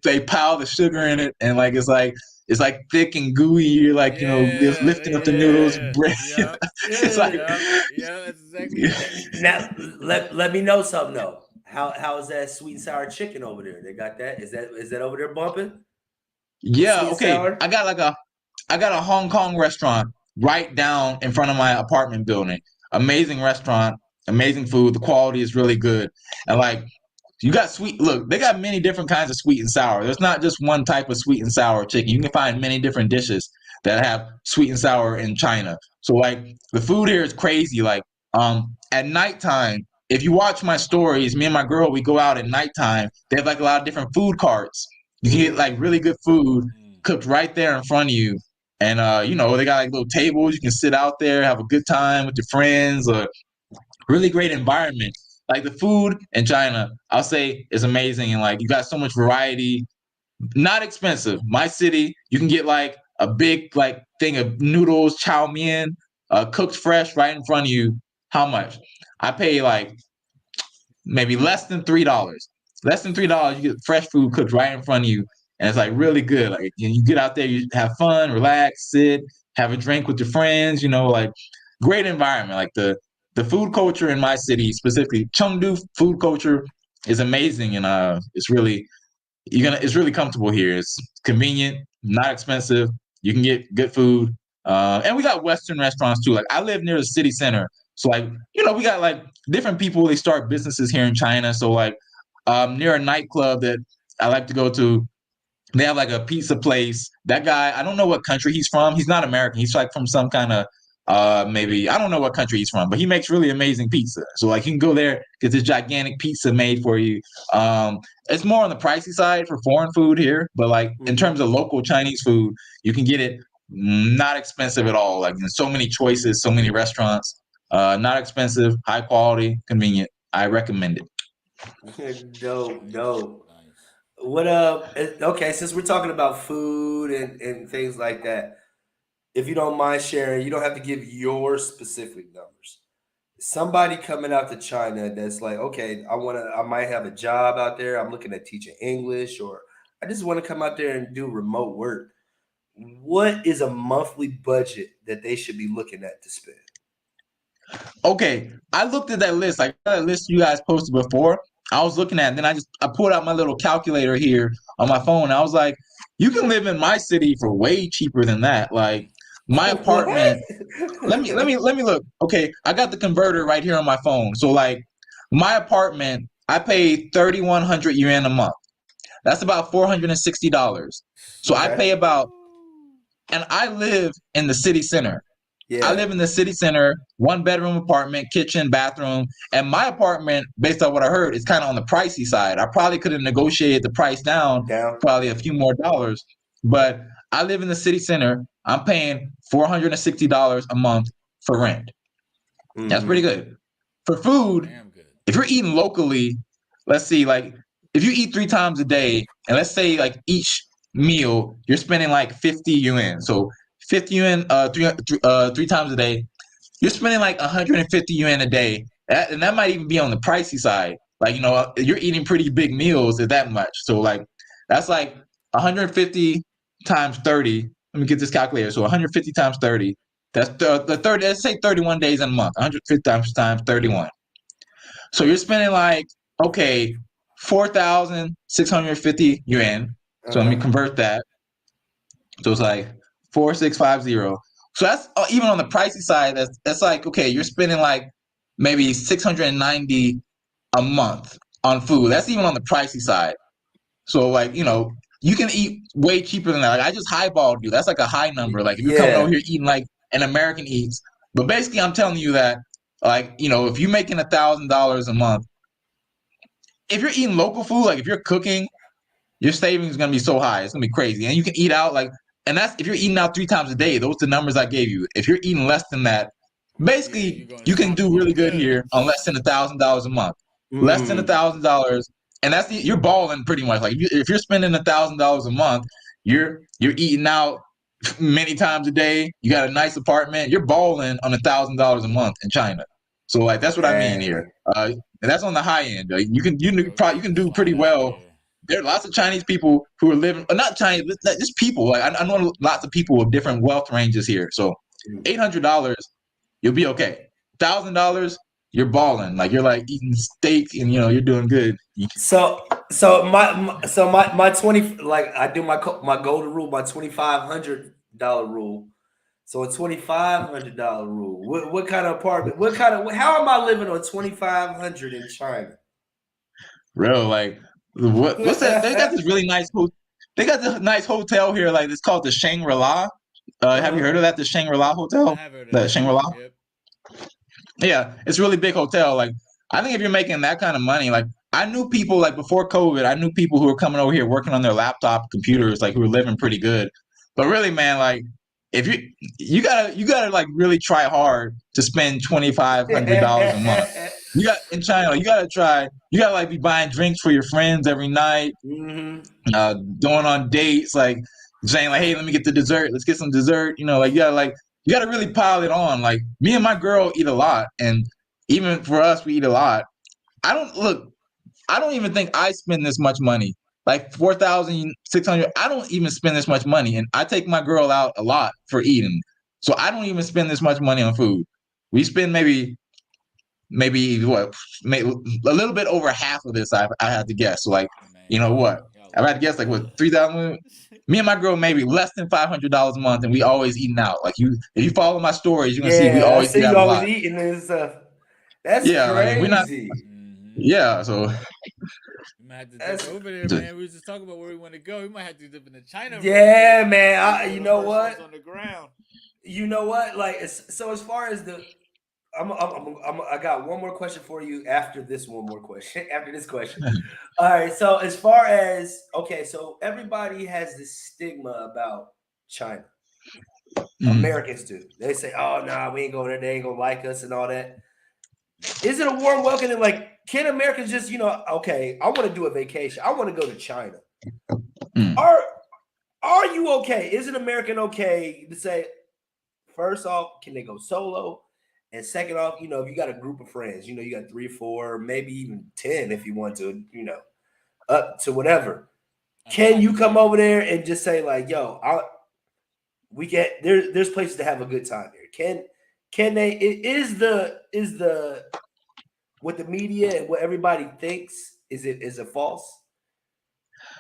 they pile the sugar in it and like it's like thick and gooey. You're like Yeah, lifting up the noodles, yeah, bread. yep, It's like yep, yeah. That's exactly right. Now let me know something though. How is that sweet and sour chicken over there? They got that? Is that over there bumping? The yeah, sweet and okay. sour? I got a Hong Kong restaurant right down in front of my apartment building. Amazing restaurant, amazing food. The quality is really good. And like you got sweet look, they got many different kinds of sweet and sour. There's not just one type of sweet and sour chicken. You can find many different dishes that have sweet and sour in China. So like the food here is crazy. Like at nighttime, if you watch my stories, me and my girl, we go out at nighttime. They have like a lot of different food carts. You can get Mm-hmm. like really good food Mm. cooked right there in front of you. And they got like little tables. You can sit out there, have a good time with your friends, or really great environment. Like the food in China, I'll say is amazing, and like you got so much variety. Not expensive. My city, you can get like a big like thing of noodles, chow mein, cooked fresh right in front of you. How much? I pay like maybe less than $3. Less than $3, you get fresh food cooked right in front of you, and it's like really good. Like you get out there, you have fun, relax, sit, have a drink with your friends. Like great environment. Like the food culture in my city, specifically Chengdu food culture, is amazing, and it's really comfortable here. It's convenient, not expensive. You can get good food, and we got Western restaurants too. Like I live near the city center, so like we got like different people. They start businesses here in China. So like near a nightclub that I like to go to, they have like a pizza place. That guy, I don't know what country he's from. He's not American. He's like from some kind of maybe I don't know what country he's from, but he makes really amazing pizza. So like you can go there, get this gigantic pizza made for you. It's more on the pricey side for foreign food here, but like in terms Mm-hmm. of local Chinese food, you can get it not expensive at all. Like there's so many choices, so many restaurants. Not expensive, high quality, convenient. I recommend it. Dope, dope. Nice. What okay, since we're talking about food and things like that, if you don't mind sharing, you don't have to give your specific numbers. Somebody coming out to China that's like, okay, I might have a job out there. I'm looking at teaching English, or I just want to come out there and do remote work. What is a monthly budget that they should be looking at to spend? Okay, I looked at that list, like that list you guys posted before. I was looking at, it, then I pulled out my little calculator here on my phone. I was like, you can live in my city for way cheaper than that. Like my What? apartment. Let me look. Okay, I got the converter right here on my phone. So like my apartment, I pay 3,100 yuan a month. That's about $460. So I Okay. pay about, and I live in the city center. I Yeah. live in the city center, one bedroom apartment, kitchen, bathroom. And my apartment, based on what I heard, is kind of on the pricey side. I probably could have negotiated the price down Down. probably a few more dollars. But I live in the city center. I'm paying $460 a month for rent. That's pretty Mm-hmm. good. For food, Damn good. if you're eating locally, let's see, like if you eat 3 times a day, and let's say like each meal, you're spending like 50 yuan. So 50 yuan, three times a day, you're spending like 150 yuan a day. And that might even be on the pricey side. Like, you're eating pretty big meals at that much. So like that's like 150 times 30. Let me get this calculator. So 150 times 30. That's the 30, let's say 31 days in a month. 150 times 31. So you're spending like, okay, 4,650 yuan. So let me Uh-huh. convert that. So it's like 4,650. So that's even on the pricey side. That's like, okay, you're spending like maybe 690 a month on food. That's even on the pricey side. So like, you can eat way cheaper than that. Like I just highballed you. That's like a high number. Like if you're coming over Yeah. here eating like an American eats. But basically I'm telling you that like, if you're making $1,000 a month, if you're eating local food, like if you're cooking, your savings is gonna be so high. It's gonna be crazy. And you can eat out like, and that's if you're eating out 3 times a day. Those are the numbers I gave you. If you're eating less than that, Yeah, basically you're going. you can do Going really good good. here on less than $1,000 a month. Less than a Mm. thousand dollars, and you're balling pretty much. Like if you're spending $1,000 a month, you're eating out many times a day. You got a nice apartment. You're balling on $1,000 a month in China. So like that's what I mean here. Dang. And that's on the high end. Like, you can do Flying pretty out well. here. There are lots of Chinese people who are living, not Chinese, just people. Like I know lots of people with different wealth ranges here. So $800, you'll be okay. $1,000, you're balling. Like you're like eating steak, and you're doing good. So my 20, like I do my golden rule, my $2,500 rule. So a $2,500 rule. What kind of apartment? How am I living on 2,500 in China? Real like what's that? They got this really nice they got this nice hotel here. Like it's called the Shangri-La. Have you Uh-huh. heard of that? The Shangri-La I Hotel. have heard of The that. Shangri-La. Yep. Yeah, it's a really big hotel. Like, I think if you're making that kind of money, like I knew people like before COVID, I knew people who were coming over here working on their laptop computers, like who were living pretty good. But really, man, like if you gotta like really try hard to spend $2,500 a month. You got in China, you gotta like be buying drinks for your friends every night, Hmm. going on dates, like saying like, "Hey, let me get the dessert. Let's get some dessert." Like you gotta really pile it on. Like me and my girl eat a lot, and even for us, we eat a lot. I don't look. I don't even think I spend this much money. Like 4,600. I don't even spend this much money, and I take my girl out a lot for eating. So I don't even spend this much money on food. We spend maybe what, maybe a little bit over half of this. I had to guess. So like, Man, what? y'all I had to living guess like what, good. 3,000. Me and my girl maybe less than $500 a month, and we always eating out. Like if you follow my stories, you're gonna see we Yeah, I always eat see out you a always lot. eating and stuff. That's Yeah, like we're not. crazy. Mm-hmm. Yeah, so We might have to dip That's over there, man. We was just talking about where we want to go. We might have to dip into China real quick. yeah, man. Be one You of the know first ones what? on the ground. You know what? Like, so as far as I got one more question for you after this one more question. After this question. All right. So as far as okay, so everybody has this stigma about China. mm, Americans do. They say, "Oh, nah, we ain't going there. They ain't gonna like us and all that." Is it a warm welcome? And like, can Americans just, okay, I want to do a vacation. I want to go to China. Mm. Are you okay? Is an American okay to say, first off, can they go solo? And second off, if you got a group of friends, you got 3 or 4, maybe even 10 if you want to, up to whatever. Can you come over there and just say like, yo, we get there's places to have a good time here. Can they is the what the media and what everybody thinks is it false?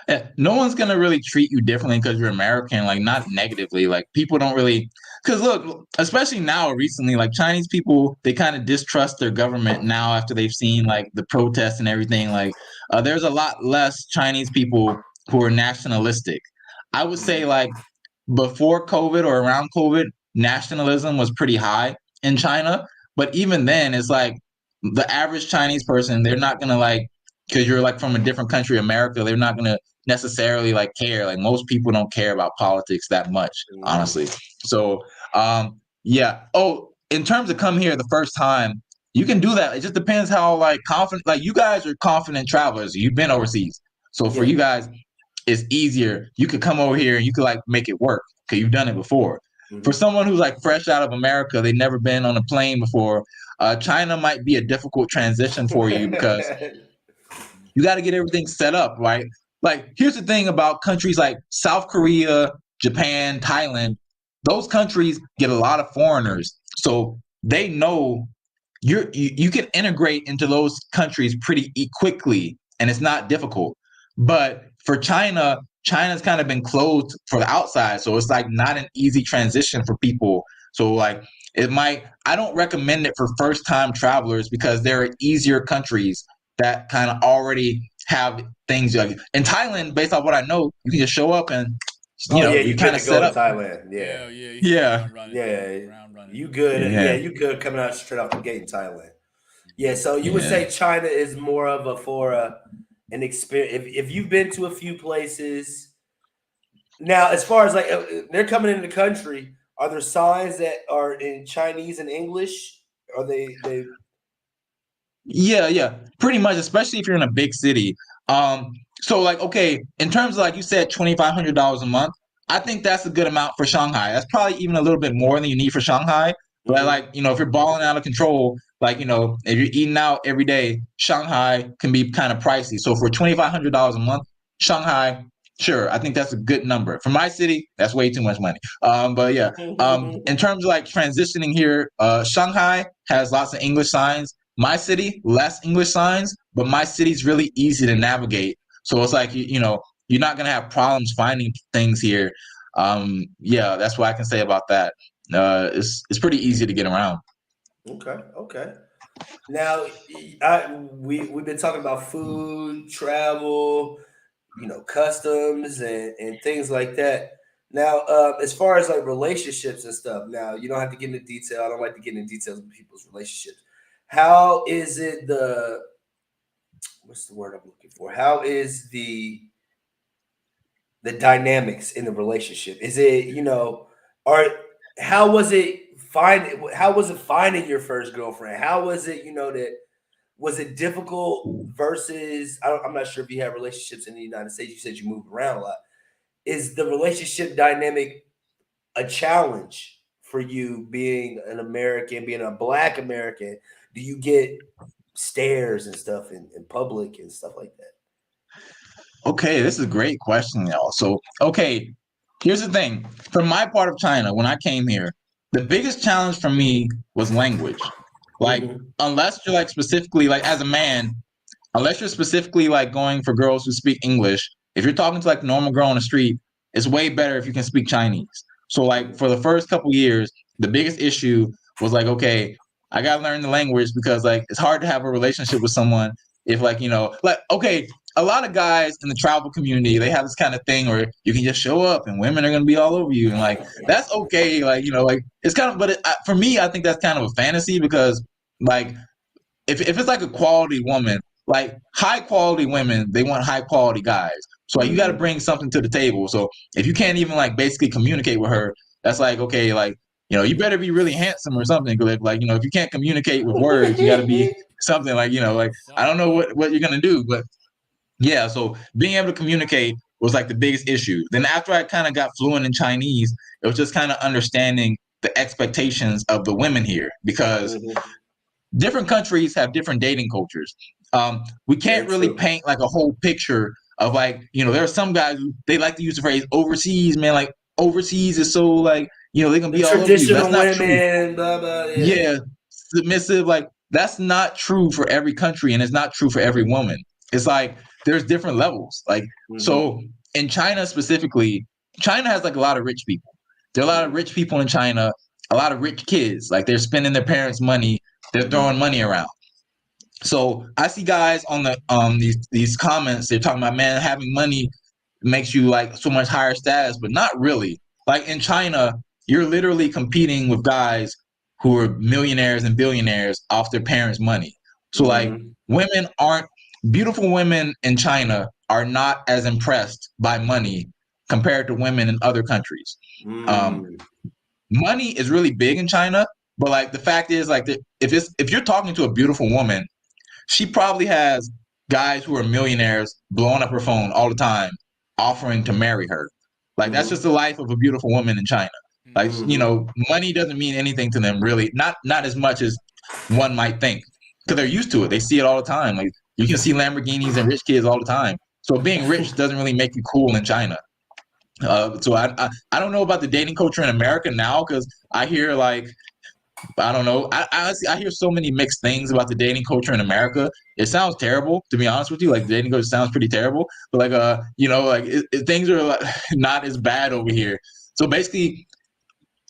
Yeah, no one's gonna really treat you differently because you're American, like not negatively. Like people don't really, because look, especially now recently, like Chinese people, they kind of distrust their government now after they've seen like the protests and everything. Like, there's a lot less Chinese people who are nationalistic. I would say like before COVID or around COVID, nationalism was pretty high in China. But even then, it's like the average Chinese person, they're not gonna like, because you're like from a different country, America, they're not gonna necessarily like care. Like most people don't care about politics that much, honestly. So yeah. Oh, in terms of come here the first time, you can do that. It just depends how like confident, like you guys are confident travelers. You've been overseas. So for you guys, it's easier. You could come over here and you could like make it work because you've done it before. For someone who's like fresh out of America, they've never been on a plane before. China might be a difficult transition for you because you got to get everything set up, right? Like, here's the thing about countries like South Korea, Japan, Thailand. Those countries get a lot of foreigners, so they know you can integrate into those countries pretty quickly, and it's not difficult. But for China, China's kind of been closed for the outside, so it's like not an easy transition for people. So like it might, I don't recommend it for first time travelers because there are easier countries that kind of already have things like in Thailand. Based on what I know, you can just show up and you kind of set up. Thailand. You good? Yeah. You good coming out straight off the gate in Thailand. Yeah, so you would say China is more of an experience. If you've been to a few places now, as far as like they're coming into the country, are there signs that are in Chinese and English? Are they? Yeah, pretty much, especially if you're in a big city. So like, okay, in terms of like you said, $2,500 a month, I think that's a good amount for Shanghai. That's probably even a little bit more than you need for Shanghai. But like, if you're balling out of control, like, if you're eating out every day, Shanghai can be kind of pricey. So for $2,500 a month, Shanghai, sure, I think that's a good number. For my city, that's way too much money. But yeah, in terms of like transitioning here, Shanghai has lots of English signs. My city, less English signs, but my city's really easy to navigate. So it's like you're not gonna have problems finding things here. Yeah, that's what I can say about that. It's pretty easy to get around. Okay. Now, we've been talking about food, travel, customs and things like that. Now, as far as like relationships and stuff, now you don't have to get into detail. I don't like to get into details of people's relationships. How is it what's the word I'm looking for? How is the dynamics in the relationship? Is it, or how was it finding your first girlfriend? How was it, that was it difficult versus I'm not sure if you have relationships in the United States. You said you moved around a lot. Is the relationship dynamic a challenge for you being an American, being a Black American? Do you get stares and stuff in public and stuff like that? Okay, this is a great question, y'all. So, okay, here's the thing. From my part of China, when I came here, the biggest challenge for me was language. Like, unless you're like specifically like as a man, unless you're specifically like going for girls who speak English, if you're talking to like a normal girl on the street, it's way better if you can speak Chinese. So like for the first couple years, the biggest issue was like, okay, I gotta learn the language because like it's hard to have a relationship with someone if like like okay, a lot of guys in the travel community they have this kind of thing where you can just show up and women are gonna be all over you and like that's okay, like like it's kind of but for me I think that's kind of a fantasy because like if it's like a quality woman, like high quality women, they want high quality guys. So like you got to bring something to the table. So if you can't even like basically communicate with her, that's like okay, like you better be really handsome or something. Cause like if you can't communicate with words, you got to be something like like I don't know what you're gonna do, but yeah. So being able to communicate was like the biggest issue. Then after I kind of got fluent in Chinese, it was just kind of understanding the expectations of the women here, because different countries have different dating cultures. We can't Very really true. paint like a whole picture of like, there are some guys they like to use the phrase overseas, man. Like overseas is so like, they're gonna The be all over you. That's traditional not true. women, blah blah. Yeah. Yeah, submissive. Like that's not true for every country, and it's not true for every woman. It's like there's different levels. Like so in China specifically, China has like a lot of rich people. There are a lot of rich people in China, a lot of rich kids. Like they're spending their parents' money, they're throwing money around. So I see guys on the these comments, they're talking about, man, having money makes you like so much higher status, but not really. Like in China, you're literally competing with guys who are millionaires and billionaires off their parents' money. So like beautiful women in China are not as impressed by money compared to women in other countries. Money is really big in China, but like the fact is like if you're talking to a beautiful woman, she probably has guys who are millionaires blowing up her phone all the time, offering to marry her. Like that's just the life of a beautiful woman in China. Like money doesn't mean anything to them really, not as much as one might think, because they're used to it. They see it all the time. Like you can see Lamborghinis and rich kids all the time. So being rich doesn't really make you cool in China. So I don't know about the dating culture in America now, because I hear like I don't know. I hear so many mixed things about the dating culture in America. It sounds terrible, to be honest with you. Like the dating culture sounds pretty terrible, but like things are like, not as bad over here. So basically,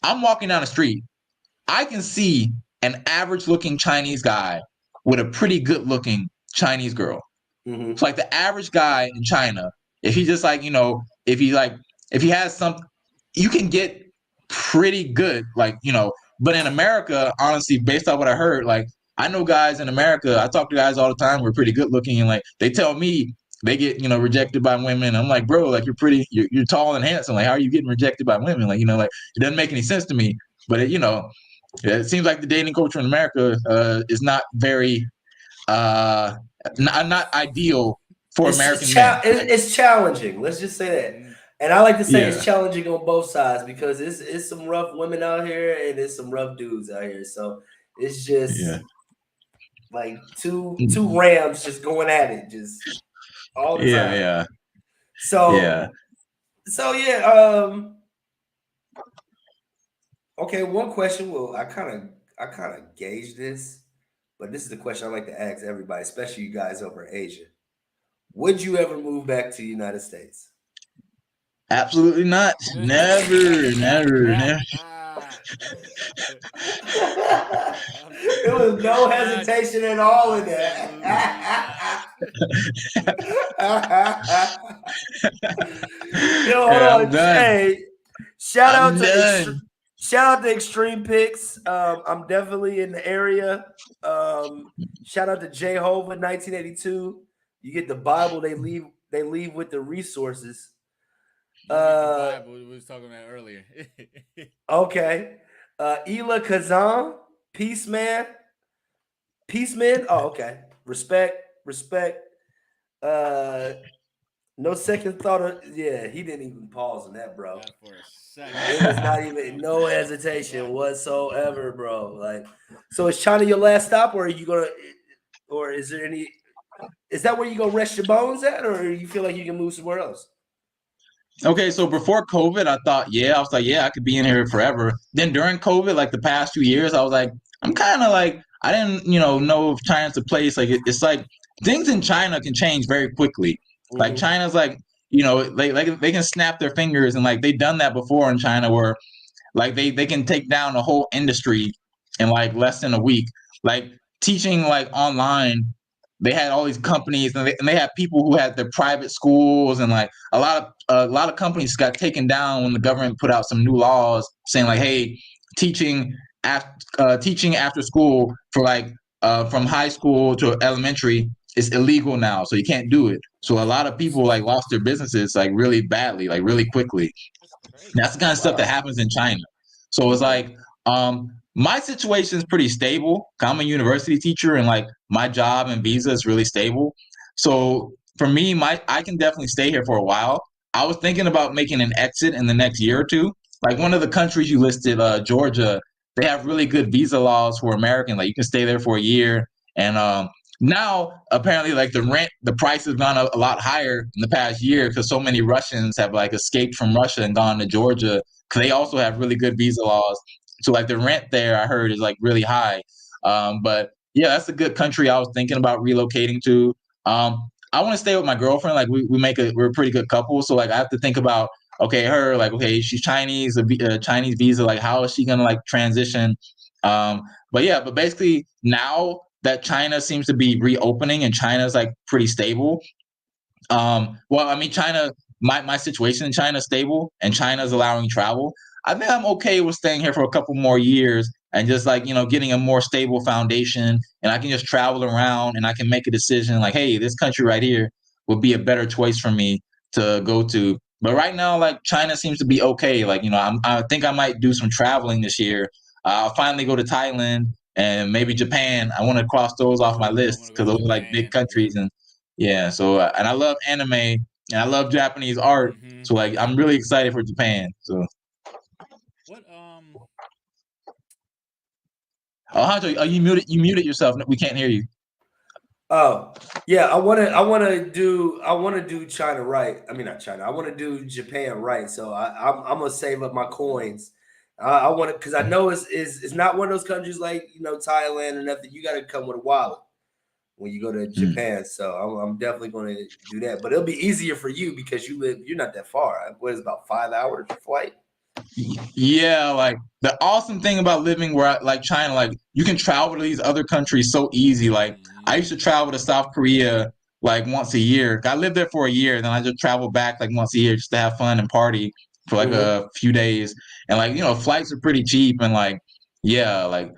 I'm walking down the street. I can see an average-looking Chinese guy with a pretty good-looking Chinese girl. So like the average guy in China, if he just like if he has some, you can get pretty good, like But in America, honestly, based on what I heard, like I know guys in America, I talk to guys all the time who are pretty good looking, and like they tell me they get rejected by women. I'm like, bro, like you're tall and handsome. Like how are you getting rejected by women? Like like it doesn't make any sense to me. But it seems like the dating culture in America is not very not ideal for American men. It's challenging. Let's just say that. And I like to say it's challenging on both sides, because it's some rough women out here and it's some rough dudes out here. So it's just like two rams just going at it just all the time. Yeah. So okay, one question. Well, I kind of gauge this, but this is the question I like to ask everybody, especially you guys over in Asia. Would you ever move back to the United States? Absolutely not. Never. There was no hesitation at all in that. Yo, hold on. Hey, shout out to Extreme Picks. I'm definitely in the area. Shout out to Jehovah 1982. You get the Bible. They leave with the resources. The Bible we was talking about earlier. Okay. Ela Kazan, Peaceman. Oh, okay. Respect. No second thought. He didn't even pause on that, bro. Not for a second. It was not even no hesitation whatsoever, bro. Like, so is China your last stop, or are you gonna, or is there any? Is that where you gonna rest your bones at, or you feel like you can move somewhere else? Okay, so before COVID, I thought, I was like, I could be in here forever. Then during COVID, like the past 2 years, I was like, I'm kind of like, I didn't, know if China's a place. Like, it's like things in China can change very quickly. Like China's like, they can snap their fingers, and like they've done that before in China, where like they can take down a whole industry in like less than a week. Like teaching like online, they had all these companies, and they had people who had their private schools, and like a lot of companies got taken down when the government put out some new laws saying like, hey, teaching after school for like from high school to elementary is illegal now, so you can't do it. So a lot of people like lost their businesses like really badly, like really quickly. That's the kind of stuff that happens in China. So it's like my situation is pretty stable. I'm a university teacher, and like my job and visa is really stable. So for me, I can definitely stay here for a while. I was thinking about making an exit in the next year or two. Like one of the countries you listed, Georgia, they have really good visa laws for Americans. Like you can stay there for a year, and now apparently like the price has gone up a lot higher in the past year because so many Russians have like escaped from Russia and gone to Georgia because they also have really good visa laws. So like the rent there, I heard, is like really high. But yeah, that's a good country I was thinking about relocating to. I want to stay with my girlfriend. Like we're a pretty good couple. So like I have to think about, okay, her, like, okay, she's Chinese, a Chinese visa. Like how is she gonna like transition? But yeah, but basically now that China seems to be reopening and China's like pretty stable. Well, I mean, China, my situation in China is stable and China's allowing travel. I think I'm okay with staying here for a couple more years and just like, getting a more stable foundation, and I can just travel around and I can make a decision like, hey, this country right here would be a better choice for me to go to. But right now, like China seems to be okay. Like, I think I might do some traveling this year. I'll finally go to Thailand and maybe Japan. I want to cross those off my Ooh, I want list to go because to those are like big Japan. countries, and yeah, so and I love anime and I love Japanese art. Mm-hmm. So like I'm really excited for Japan. So What Hanjo, what was you I muted gonna? yourself. We can't hear you. Oh, yeah, I wanna do China right. I mean, not China. I want to do Japan right. So I'm gonna save up my coins. I want to, because I know it's not one of those countries like Thailand or nothing. You got to come with a wallet when you go to Mm. Japan. So I'm definitely going to do that. But it'll be easier for you because you're not that far. What is it, about 5 hours flight? Yeah, like the awesome thing about living like China, like you can travel to these other countries so easy. Like I Mm-hmm. used to travel to South Korea like once a year. I lived there for a year, then I just travel back like once a year just to have fun and party for like Mm-hmm. a few days. And like, flights are pretty cheap and like yeah, like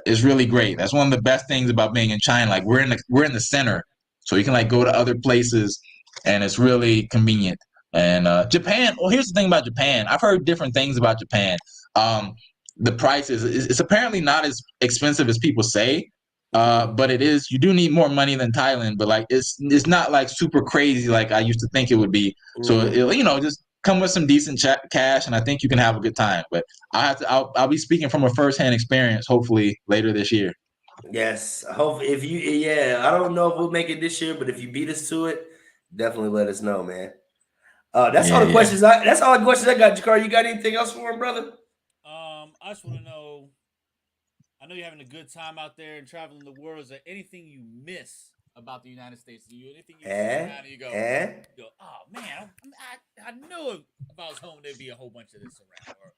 it's really great. That's one of the best things about being in China. Like we're in the center. So you can like go to other places and it's really convenient. And Japan. Well, here's the thing about Japan. I've heard different things about Japan. Um, the price it's apparently not as expensive as people say, Mm-hmm. but it is. You do need more money than Thailand, but like it's not like super crazy like I used to think it would be. So Mm-hmm. just come with some decent cash, and I think you can have a good time. But I'll be speaking from a firsthand experience. Hopefully later this year. Yes. I hope if you, yeah, I don't know if we'll make it this year, but if you beat us to it, definitely let us know, man. That's all Yeah, the yeah. questions. I got, Jakar. You got anything else for him, brother? I just want to know. I know you're having a good time out there and traveling the world. Is there anything you miss about the United States? Do you anything you see Eh? around and Eh? you go, oh man, I knew if I was home there'd be a whole bunch of this around, or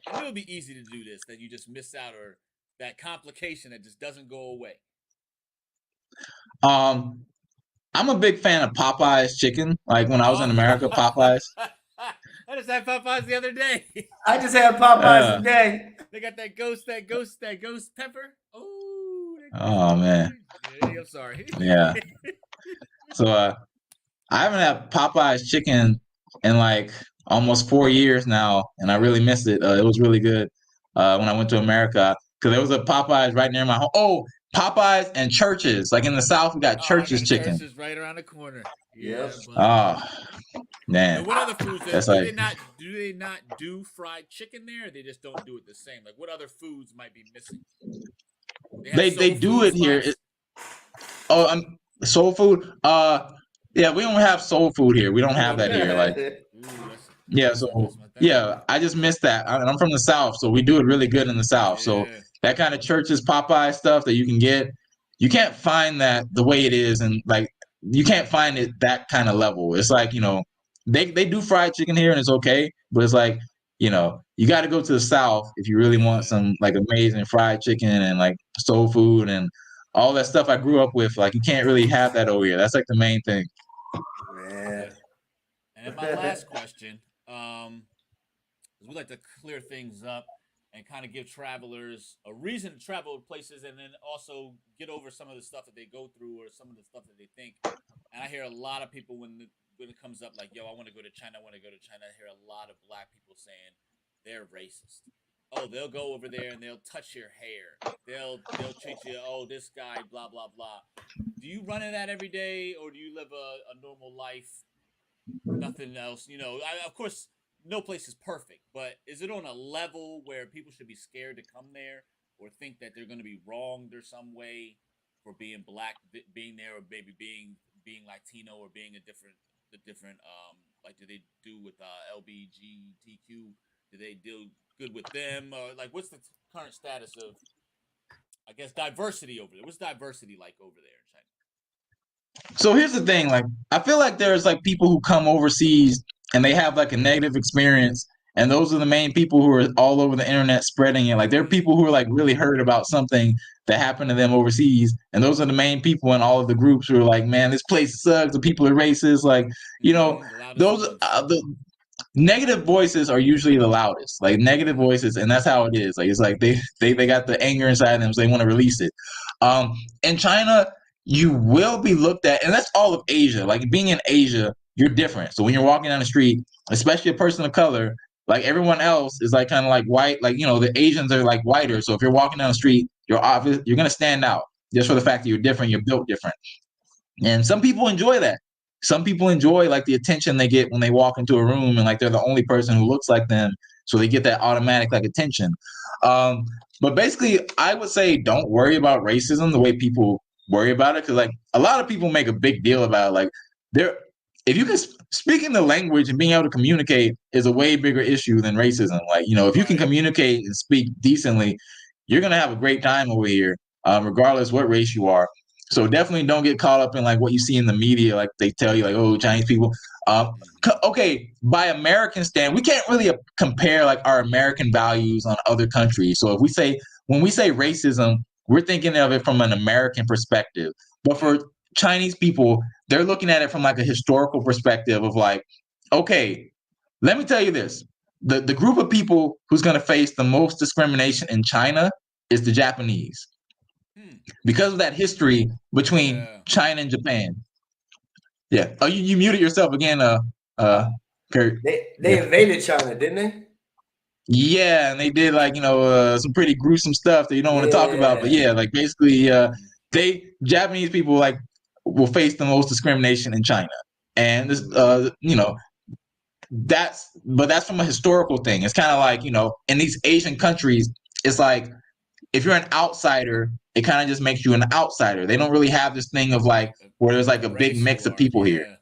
I knew it'd be easy to do this. That you just miss out, or that complication that just doesn't go away. Um, I'm a big fan of Popeye's chicken. Like when I was in Oh, America, Popeyes. I just had Popeyes the other day. I just had Popeyes Uh, today. They got that ghost pepper. Oh, that ghost oh man, pepper. Yeah, I'm sorry. yeah. So I haven't had Popeye's chicken in like almost 4 years now, and I Yeah. really miss it. It was really good when I went to America because there was a Popeyes right near my home. Oh, Popeyes and Churches. Like in the South, we got Oh, I got Churches a chicken. church is right around the corner. Yep. Yeah, buddy. Oh man, And what other foods that's do like they not do fried chicken there? Or they just don't do it the same. Like what other foods might be missing? They have they soul do food it here. spots. Oh, soul food. Yeah, we don't have soul food here. We don't You have don't that have here. that. Like, Ooh, yeah, that's so my thing. yeah, I just missed that. I'm from the South, so we do it really good in the South. So Yeah. that kind of churches Popeye stuff that you can get, you can't find that the way it is, and like you can't find it that kind of level. It's like they do fried chicken here, and it's okay, but it's like you got to go to the South if you really want Yeah. some like amazing fried chicken and like soul food and all that stuff I grew up with. Like you can't really have that over here. That's like the main thing. Man. Yeah. And then my last question, is we like to clear things up and kind of give travelers a reason to travel places, and then also get over some of the stuff that they go through or some of the stuff that they think. And I hear a lot of people when it comes up like, "Yo, I want to go to China. I want to go to China." I hear a lot of black people saying they're racist. Oh, they'll go over there and they'll touch your hair. They'll treat you. Oh, this guy, blah blah blah. Do you run into that every day, or do you live a normal life Nothing else. Of course, no place is perfect, but is it on a level where people should be scared to come there or think that they're going to be wronged or some way for being black, being there, or maybe being Latino or being the different like do they do with LBGTQ? Do they deal good with them, or like what's the current status of, I guess, diversity over there? What's diversity like over there in China? So here's the thing, like I feel like there's like people who come overseas and they have like a negative experience, and those are the main people who are all over the internet spreading it. Like there are people who are like really hurt about something that happened to them overseas, and those are the main people in all of the groups who are like, man, this place sucks, the people are racist, like, The loudest those ones. the negative voices are usually the loudest, like negative voices, and that's how it is. Like it's like they got the anger inside them, so they want to release it. In China, you will be looked at, and that's all of Asia. Like being in Asia, you're different. So when you're walking down the street, especially a person of color, like everyone else is like kind of like white. Like the Asians are like whiter. So if you're walking down the street, you're gonna stand out just for the fact that you're different, you're built different. And some people enjoy that. Some people enjoy like the attention they get when they walk into a room and like they're the only person who looks like them. So they get that automatic like attention. Um, but basically, I would say don't worry about racism the way people worry about it. Cause like a lot of people make a big deal about it. Like there, if you can speaking the language and being able to communicate is a way bigger issue than racism. Like, if you can Right. communicate and speak decently, you're going to have a great time over here, regardless what race you are. So definitely don't get caught up in like what you see in the media. Like they tell you like, oh, Chinese people. Okay, by American stand, we can't really compare like our American values on other countries. So when we say racism, we're thinking of it from an American perspective. But for Chinese people, they're looking at it from like a historical perspective of like, okay, let me tell you this. The group of people who's going to face the most discrimination in China is the Japanese because of that history between China and Japan. Yeah. Oh, you muted yourself again, Kurt. They invaded China, didn't they? Yeah, and they did like some pretty gruesome stuff that you don't want to talk about. But Yeah. yeah, like basically, they Japanese people like will face the most discrimination in China, and this, that's from a historical thing. It's kind of like in these Asian countries, it's like if you're an outsider, it kind of just makes you an outsider. They don't really have this thing of like where there's like a big race mix of war. people here. Yeah.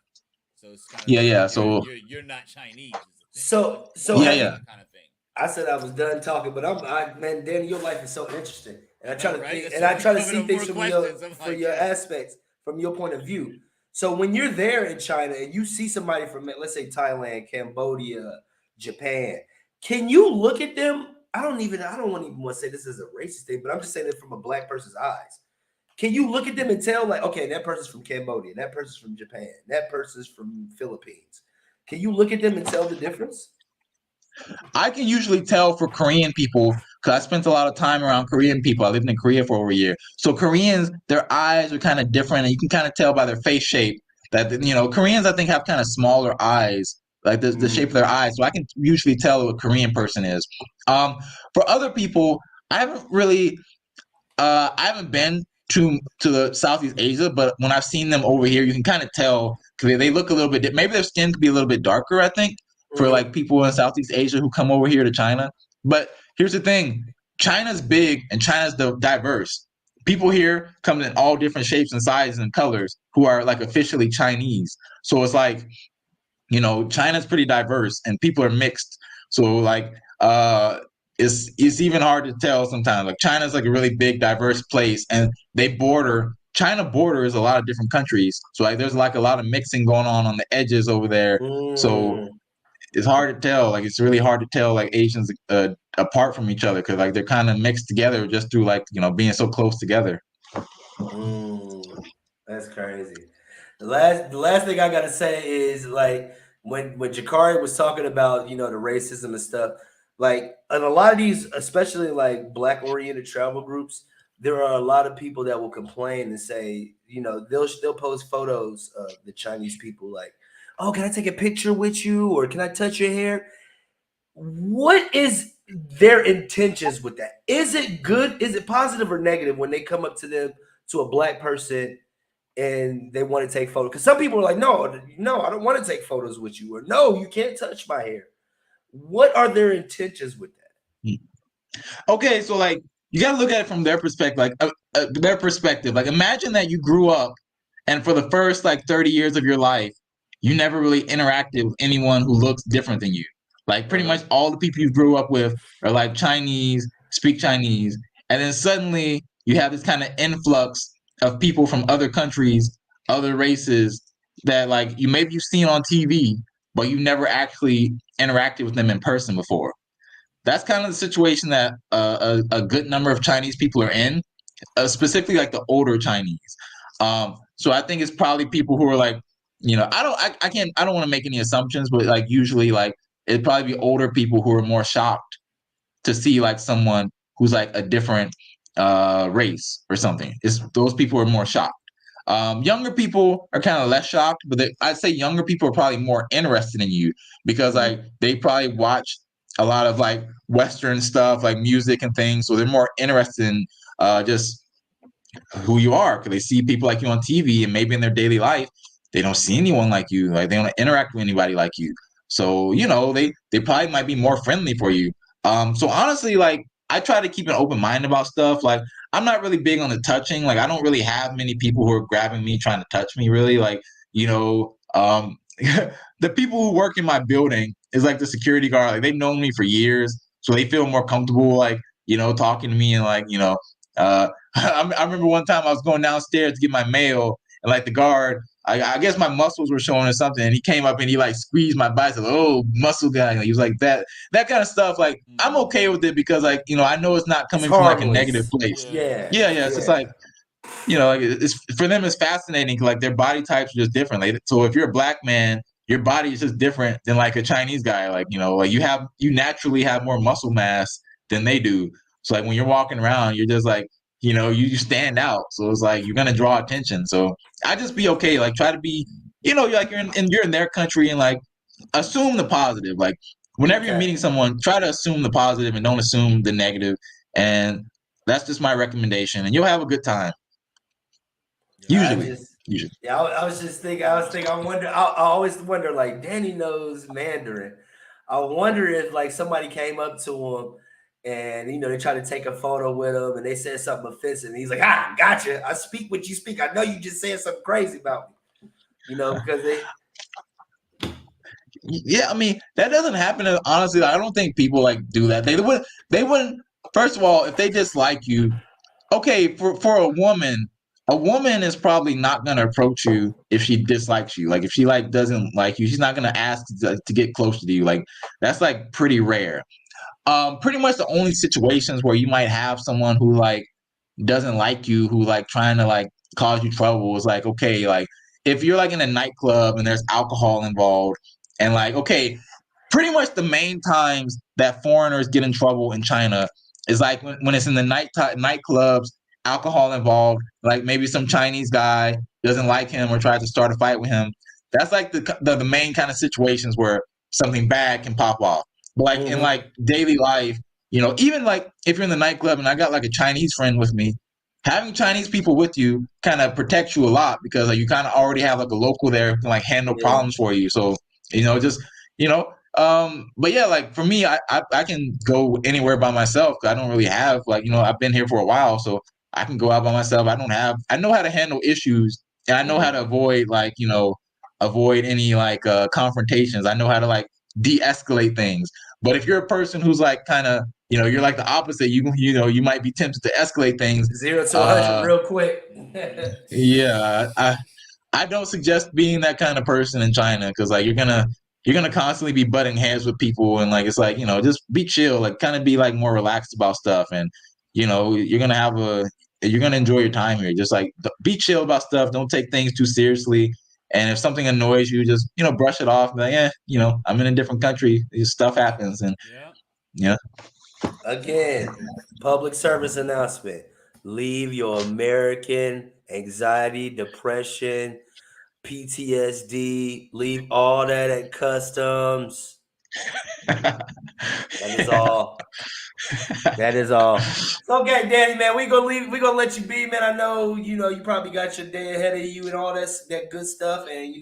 So it's kind of Yeah. saying So you're not Chinese. So yeah. Kind of thing. I said I was done talking, but man, Danny, your life is so interesting, and I try to Right? think, That's and why I we try to coming see up things more from your questions. I'm like, yeah. aspects, from your point of view. So when you're there in China and you see somebody from, let's say, Thailand, Cambodia, Japan, can you look at them? I don't even want to say this is a racist thing, but I'm just saying it from a black person's eyes. Can you look at them and tell like, okay, that person's from Cambodia, that person's from Japan, that person's from Philippines? Can you look at them and tell the difference? I can usually tell for Korean people because I spent a lot of time around Korean people. I lived in Korea for over a year. So Koreans, their eyes are kind of different, and you can kind of tell by their face shape that Koreans I think have kind of smaller eyes, like the shape of their eyes. So I can usually tell what a Korean person is. For other people, I haven't really, I haven't been to the Southeast Asia, but when I've seen them over here, you can kind of tell because they look a little bit. Maybe their skin could be a little bit darker. I think for like people in Southeast Asia who come over here to China. But here's the thing: China's big and China's diverse. People here come in all different shapes and sizes and colors who are like officially Chinese. So it's like China's pretty diverse and people are mixed. So like it's even hard to tell sometimes. Like China's like a really big diverse place and China borders a lot of different countries. So like there's like a lot of mixing going on the edges over there. So it's hard to tell. Like it's really hard to tell like Asians apart from each other because like they're kind of mixed together just through like being so close together. That's crazy. The last thing I gotta say is like when Jakari was talking about the racism and stuff, like in a lot of these, especially like black oriented travel groups, there are a lot of people that will complain and say, they'll post photos of the Chinese people like, oh, can I take a picture with you or can I touch your hair? What is their intentions with that? Is it good? Is it positive or negative when they come up to a black person and they want to take photos. Because some people are like, no, I don't want to take photos with you, or no, you can't touch my hair. What are their intentions with that? Okay, so like you gotta look at it from their perspective. Their perspective. Like imagine that you grew up, and for the first like 30 years of your life, you never really interacted with anyone who looks different than you. Like pretty much all the people you grew up with are like Chinese, speak Chinese, and then suddenly you have this kind of influx of people from other countries, other races that like you've seen on TV, but you never actually interacted with them in person before. That's kind of the situation that a good number of Chinese people are in, specifically like the older Chinese. So I think it's probably people who are like, I don't want to make any assumptions, but like usually like it'd probably be older people who are more shocked to see like someone who's like a different race or something. It's those people are more shocked. Younger people are kind of less shocked, but I'd say younger people are probably more interested in you because like they probably watch a lot of like Western stuff, like music and things, so they're more interested in just who you are because they see people like you on TV, and maybe in their daily life they don't see anyone like you, like they don't interact with anybody like you. So they probably might be more friendly for you. So honestly, like I try to keep an open mind about stuff. Like I'm not really big on the touching. Like I don't really have many people who are grabbing me trying to touch me really. Like the people who work in my building is like the security guard. Like they've known me for years, so they feel more comfortable like talking to me and like I remember one time I was going downstairs to get my mail, and like the guard, I guess my muscles were showing or something, and he came up and he like squeezed my bicep. Oh, muscle guy. Like, he was like that kind of stuff. Like I'm okay with it because like I know it's not coming from like a negative place. Yeah. It's just like like it's for them it's fascinating. Like their body types are just different. Like, so if you're a black man, your body is just different than like a Chinese guy. Like like you naturally have more muscle mass than they do. So like when you're walking around, you're just like you stand out. So it's like you're gonna draw attention. So I just be okay. Like try to be like you're in their country and like assume the positive. Like whenever you're meeting someone, try to assume the positive and don't assume the negative. And that's just my recommendation, and you'll have a good time. Usually. Yeah, I was thinking. I always wonder. Like Danny knows Mandarin. I wonder if like somebody came up to him and they try to take a photo with him and they said something offensive. And he's like, gotcha. I speak what you speak. I know you just said something crazy about me. Because they. Yeah, I mean that doesn't happen. Honestly, I don't think people like do that. They would. They wouldn't. First of all, if they dislike you, okay, for a woman is probably not gonna approach you if she dislikes you. Like if she like doesn't like you, she's not gonna ask to get close to you. Like that's like pretty rare. Pretty much the only situations where you might have someone who like doesn't like you, who like trying to like cause you trouble is like okay, like if you're like in a nightclub and there's alcohol involved, and like okay, pretty much the main times that foreigners get in trouble in China is like when it's in the nightclubs, alcohol involved, like maybe some Chinese guy doesn't like him or tries to start a fight with him. That's like the main kind of situations where something bad can pop off. But like in like daily life, even like if you're in the nightclub and I got like a Chinese friend with me, having Chinese people with you kind of protects you a lot because like you kind of already have like a local there who can like handle problems for you. So just but yeah, like for me, I can go anywhere by myself. I don't really have like I've been here for a while, so I can go out by myself. I know how to handle issues, and I know how to avoid like avoid any like confrontations. I know how to like de-escalate things. But if you're a person who's like kind of you're like the opposite, you might be tempted to escalate things 0 to 100 real quick. Yeah, I don't suggest being that kind of person in China because like you're gonna constantly be butting heads with people, and like it's like just be chill, like kind of be like more relaxed about stuff, and you're gonna enjoy your time here. Just like be chill about stuff, don't take things too seriously, and if something annoys you, just brush it off. Be like I'm in a different country, this stuff happens, and Again, public service announcement: leave your American anxiety, depression, PTSD, leave all that at customs. That is all. That is all. So, okay, Danny, man, we gonna let you be, man. I know, you probably got your day ahead of you and all that good stuff, and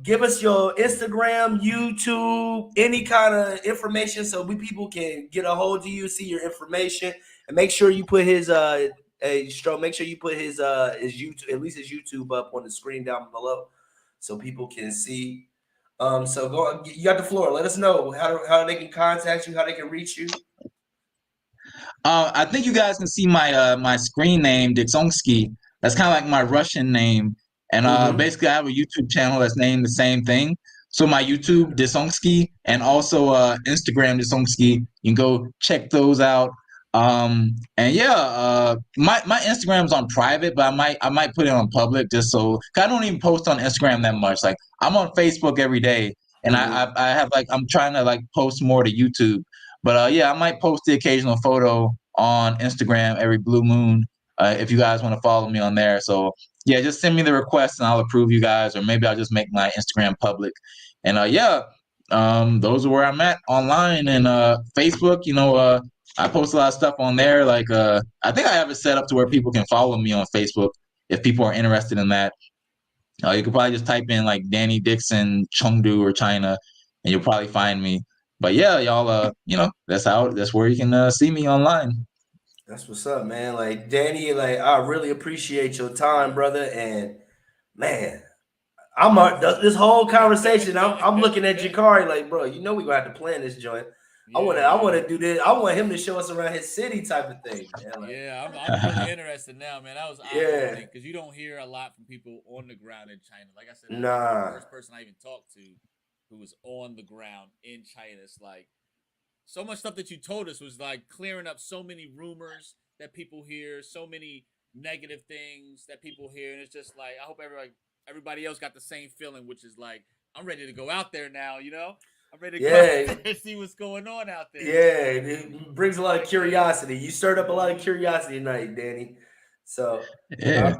give us your Instagram, YouTube, any kind of information so we people can get a hold of you, see your information, and make sure you put his make sure you put his YouTube, at least his YouTube, up on the screen down below, so people can see. So go on, you got the floor. Let us know how they can contact you, how they can reach you. I think you guys can see my screen name, Dixonsky. That's kind of like my Russian name. And basically, I have a YouTube channel that's named the same thing. So my YouTube, Dixonsky, and also Instagram, Dixonsky. You can go check those out. And yeah, my Instagram's on private, but I might put it on public just so. 'Cause I don't even post on Instagram that much. Like I'm on Facebook every day, and I have like I'm trying to like post more to YouTube. But yeah, I might post the occasional photo on Instagram every blue moon if you guys want to follow me on there. So yeah, just send me the request and I'll approve you guys, or maybe I'll just make my Instagram public. And yeah, those are where I'm at online and Facebook. I post a lot of stuff on there. Like I think I have it set up to where people can follow me on Facebook if people are interested in that. You could probably just type in like Danny Dixon, Chengdu or China, and you'll probably find me. But yeah, y'all, that's where you can see me online. That's what's up, man. Like Danny, like I really appreciate your time, brother. And man, this whole conversation. I'm looking at Jakari like, bro, we gonna have to plan this joint. Yeah, I wanna do this. I want him to show us around his city type of thing, man. Like, yeah, I'm really interested now, man. That was eye-opening because you don't hear a lot from people on the ground in China. Like I said, you're the first person I even talked to who was on the ground in China. It's like so much stuff that you told us was like clearing up so many rumors that people hear, so many negative things that people hear, and it's just like I hope everybody else got the same feeling, which is like I'm ready to go out there now. I'm ready to go out there and see what's going on out there. Yeah, it brings a lot of curiosity. You stirred up a lot of curiosity tonight, Danny. So yeah.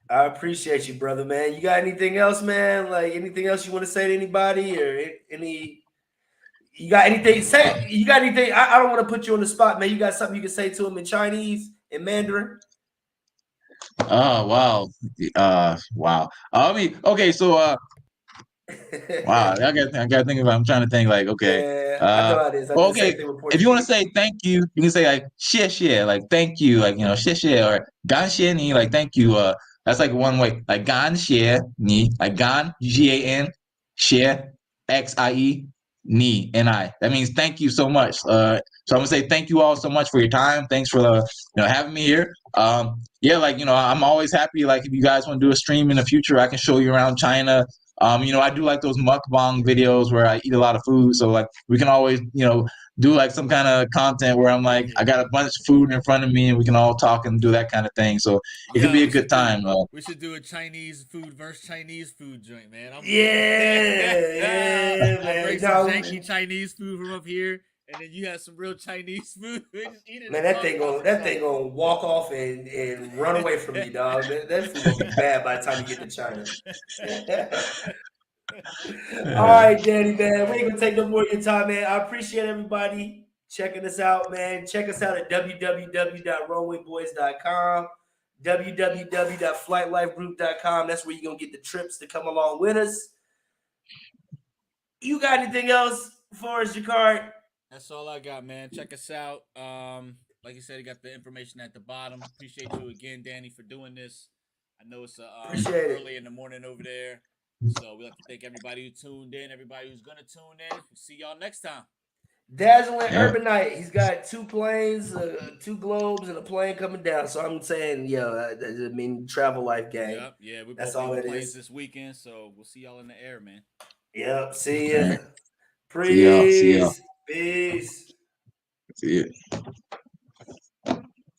I appreciate you, brother, man. You got anything else, man? Like anything else you want to say to anybody or any? You got anything? Say you got anything? I don't want to put you on the spot, man. You got something you can say to him in Chinese, in Mandarin? Oh wow. Wow. I mean, okay, so wow, I gotta think about. I'm trying to think. Like, okay, Yeah, I know how it is. I do the okay. same thing with If you want to Portuguese. say thank you, you can say like xie xie, like thank you, like xie xie, or gan xie ni, like thank you. That's like one way, like gan xie ni, like gan gan xie xie ni ni. That means thank you so much. So I'm gonna say thank you all so much for your time. Thanks for having me here. Yeah, like I'm always happy. Like if you guys want to do a stream in the future, I can show you around China. I do like those mukbang videos where I eat a lot of food. So like we can always, do like some kind of content where I'm like, I got a bunch of food in front of me and we can all talk and do that kind of thing. So it could be a good time. We should do a Chinese food versus Chinese food joint, man. Yeah, I'll man. bring some janky Chinese food from up here, and then you have some real Chinese food. Just eat it. Man, that thing gonna walk off and run away from you, dog. That food gonna be bad by the time you get to China. All right, Danny, man. We ain't gonna take no more of your time, man. I appreciate everybody checking us out, man. Check us out at www.runwayboys.com, www.flightlifegroup.com. That's where you're gonna get the trips to come along with us. You got anything else for us, Jakari? That's all I got, man. Check us out. Like you said, you got the information at the bottom. Appreciate you again, Danny, for doing this. I know it's early in the morning over there. So we'd like to thank everybody who tuned in, everybody who's going to tune in. We'll see y'all next time. Dazzling Urbanite. He's got 2 planes, 2 globes, and a plane coming down. So I'm saying, travel life gang. Yep, yeah, we're That's both all on it planes is. this weekend, so we'll see y'all in the air, man. Yep, see ya. See y'all. Peace. See ya.